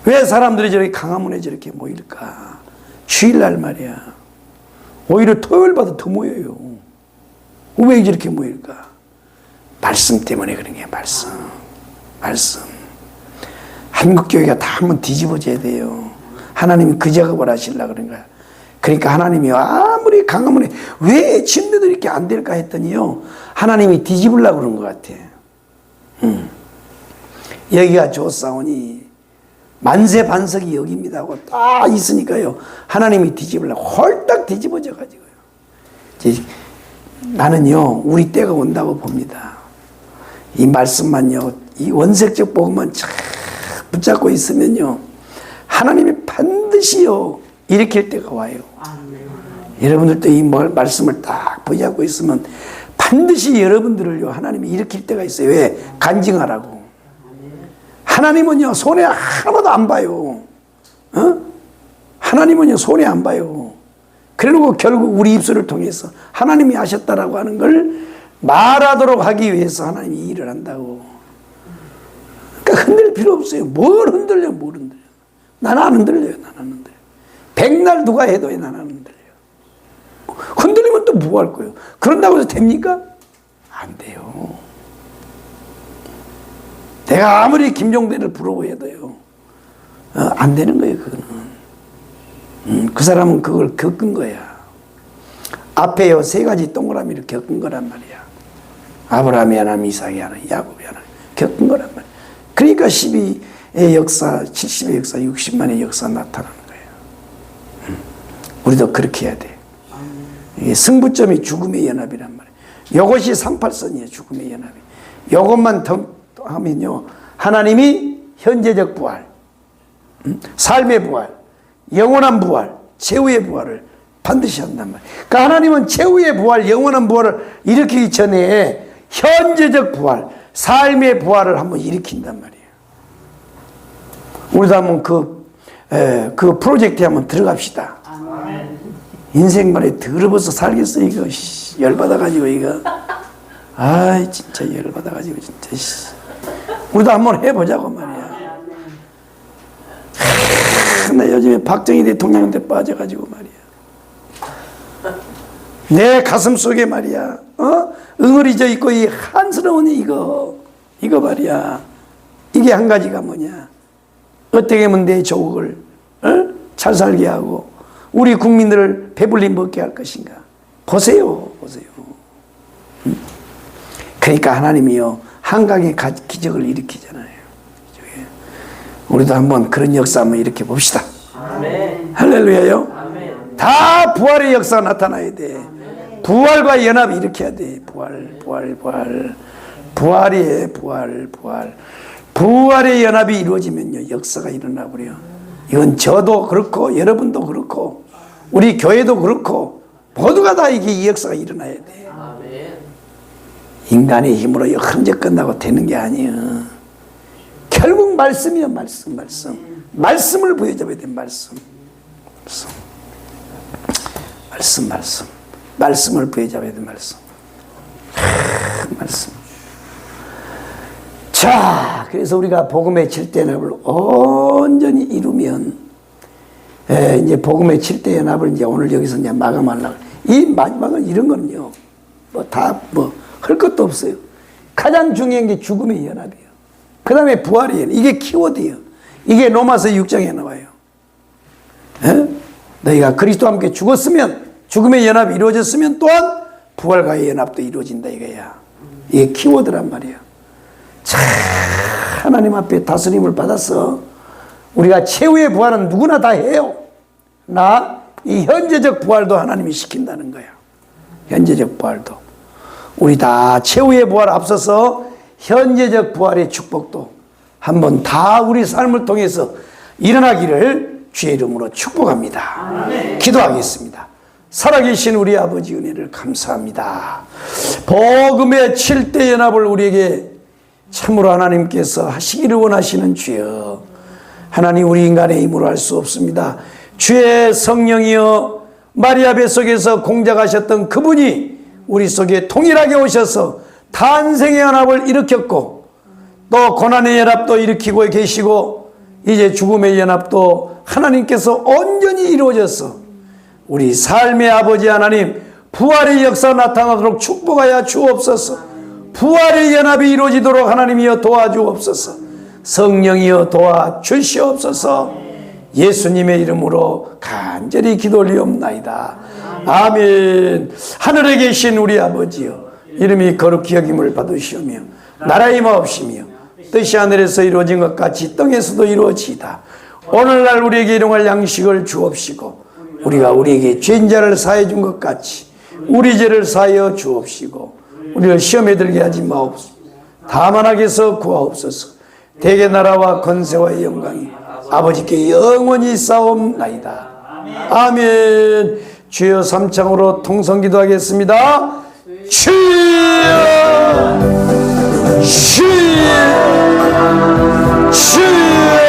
왜 사람들이 저렇게 강화문에 저렇게 모일까? 주일날 말이야. 오히려 토요일마다 더 모여요. 왜 저렇게 모일까? 말씀 때문에 그런 게 말씀. 한국교회가 다 한번 뒤집어져야 돼요. 하나님이 그 작업을 하시려고 그런 거야. 그러니까 하나님이 아무리 강화문에 왜 침대들이 이렇게 안 될까 했더니요, 하나님이 뒤집으려고 그런 것 같아. 여기가 좋사오니 만세 반석이 여기입니다 하고 딱 있으니까요, 하나님이 뒤집으려고 홀딱 뒤집어져 가지고요. 나는요, 우리 때가 온다고 봅니다. 이 말씀만요, 이 원색적 복음만 쫙 붙잡고 있으면요, 하나님이 반드시요 일으킬 때가 와요. 여러분들도 이 말씀을 딱 붙잡고 있으면 반드시 여러분들을요, 하나님이 일으킬 때가 있어요. 왜? 간증하라고. 하나님은요, 손해 하나도 안 봐요. 하나님은요, 손해 안 봐요. 그래놓고 결국 우리 입술을 통해서 하나님이 하셨다라고 하는 걸 말하도록 하기 위해서 하나님이 이 일을 한다고. 그러니까 흔들 필요 없어요. 뭘 흔들려, 뭘 흔들려. 나는 안 흔들려요, 나는 안 흔들려. 백날 누가 해도 나는 안 흔들려요. 흔들리면 또 뭐 할 거예요? 그런다고 해서 됩니까? 안 돼요. 내가 아무리 김종대를 부러워해도요, 안 되는 거예요, 그거는. 그 사람은 그걸 겪은 거야. 앞에요, 3가지 동그라미를 겪은 거란 말이야. 아브라함의 하나님, 이삭의 하나님, 야곱의 하나님 겪은 거란 말이야. 그러니까 12의 역사, 70의 역사, 60만의 역사 나타나는 거예요. 우리도 그렇게 해야 돼. 승부점이 죽음의 연합이란 말이에요. 이것이 38선이에요, 죽음의 연합이. 이것만 더 하면요, 하나님이 현재적 부활, 삶의 부활, 영원한 부활, 최후의 부활을 반드시 한단 말이에요. 그러니까 하나님은 최후의 부활, 영원한 부활을 일으키기 전에 현재적 부활, 삶의 부활을 한번 일으킨단 말이에요. 우리도 한번 그 프로젝트에 한번 들어갑시다. 인생 말에 더러워서 살겠어, 이거. 열받아가지고, 이거. 아이, 진짜 열받아가지고, 진짜. 우리도 한번 해보자고 말이야. 나 요즘에 박정희 대통령한테 빠져가지고 말이야. 내 가슴 속에 말이야, 응어리져 있고 이 한스러운 이거 말이야. 이게 한 가지가 뭐냐? 어떻게 하면 내 조국을 잘 살게 하고 우리 국민들을 배불리 먹게 할 것인가? 보세요. 그러니까 하나님이요, 한강의 기적을 일으키잖아요. 우리도 한번 그런 역사 한번 일으켜 봅시다. 아멘. 할렐루야요. 아멘. 다 부활의 역사가 나타나야 돼. 아멘. 부활과 연합이 일으켜야 돼. 부활의 연합이 이루어지면요, 역사가 일어나 버려. 이건 저도 그렇고 여러분도 그렇고 우리 교회도 그렇고 모두가 다 이게 이 역사가 일어나야 돼. 아멘. 인간의 힘으로 언제 끝나고 되는 게 아니에요. 결국 말씀이야, 말씀을 보여줘야 돼. 말씀을 보여줘야 돼. 말씀. 자, 그래서 우리가 복음의 7대 연합을 온전히 이루면, 이제 복음의 7대 연합을 이제 오늘 여기서 이제 마감하려고. 이 마지막은 이런 거는요, 할 것도 없어요. 가장 중요한 게 죽음의 연합이에요. 그 다음에 부활이에요. 이게 키워드예요. 이게 로마서 6장에 나와요. 에? 너희가 그리스도와 함께 죽었으면, 죽음의 연합이 이루어졌으면 또한 부활과의 연합도 이루어진다 이거야. 이게 키워드란 말이야. 참 하나님 앞에 다스림을 받았어. 우리가 최후의 부활은 누구나 다 해요. 이 현재적 부활도 하나님이 시킨다는 거야. 현재적 부활도. 우리 다 최후의 부활 앞서서 현재적 부활의 축복도 한번 다 우리 삶을 통해서 일어나기를 주의 이름으로 축복합니다. 기도하겠습니다. 살아계신 우리 아버지 은혜를 감사합니다. 복음의 7대 연합을 우리에게 참으로 하나님께서 하시기를 원하시는 주여, 하나님 우리 인간의 힘으로 할 수 없습니다. 주의 성령이여, 마리아 뱃속에서 공작하셨던 그분이 우리 속에 통일하게 오셔서 탄생의 연합을 일으켰고, 또 고난의 연합도 일으키고 계시고, 이제 죽음의 연합도 하나님께서 온전히 이루어져서 우리 삶의 아버지 하나님, 부활의 역사 나타나도록 축복하여 주옵소서. 부활의 연합이 이루어지도록 하나님이여 도와주옵소서. 성령이여 도와주시옵소서. 예수님의 이름으로 간절히 기도 올리옵나이다. 아멘. 하늘에 계신 우리 아버지여, 이름이 거룩히 여김을 받으시오며 나라의 마옵시며 뜻이 하늘에서 이루어진 것 같이 땅에서도 이루어지이다. 오늘날 우리에게 일용할 양식을 주옵시고, 우리가 우리에게 죄인자를 사해 준 것 같이 우리 죄를 사하여 주옵시고, 우리를 시험에 들게 하지 마옵소서. 다만 악에서 구하옵소서. 대개 나라와 권세와 영광이 아버지께 영원히 싸움나이다. 아멘. 주여, 삼창으로 통성기도하겠습니다. 주여, 주여, 주여.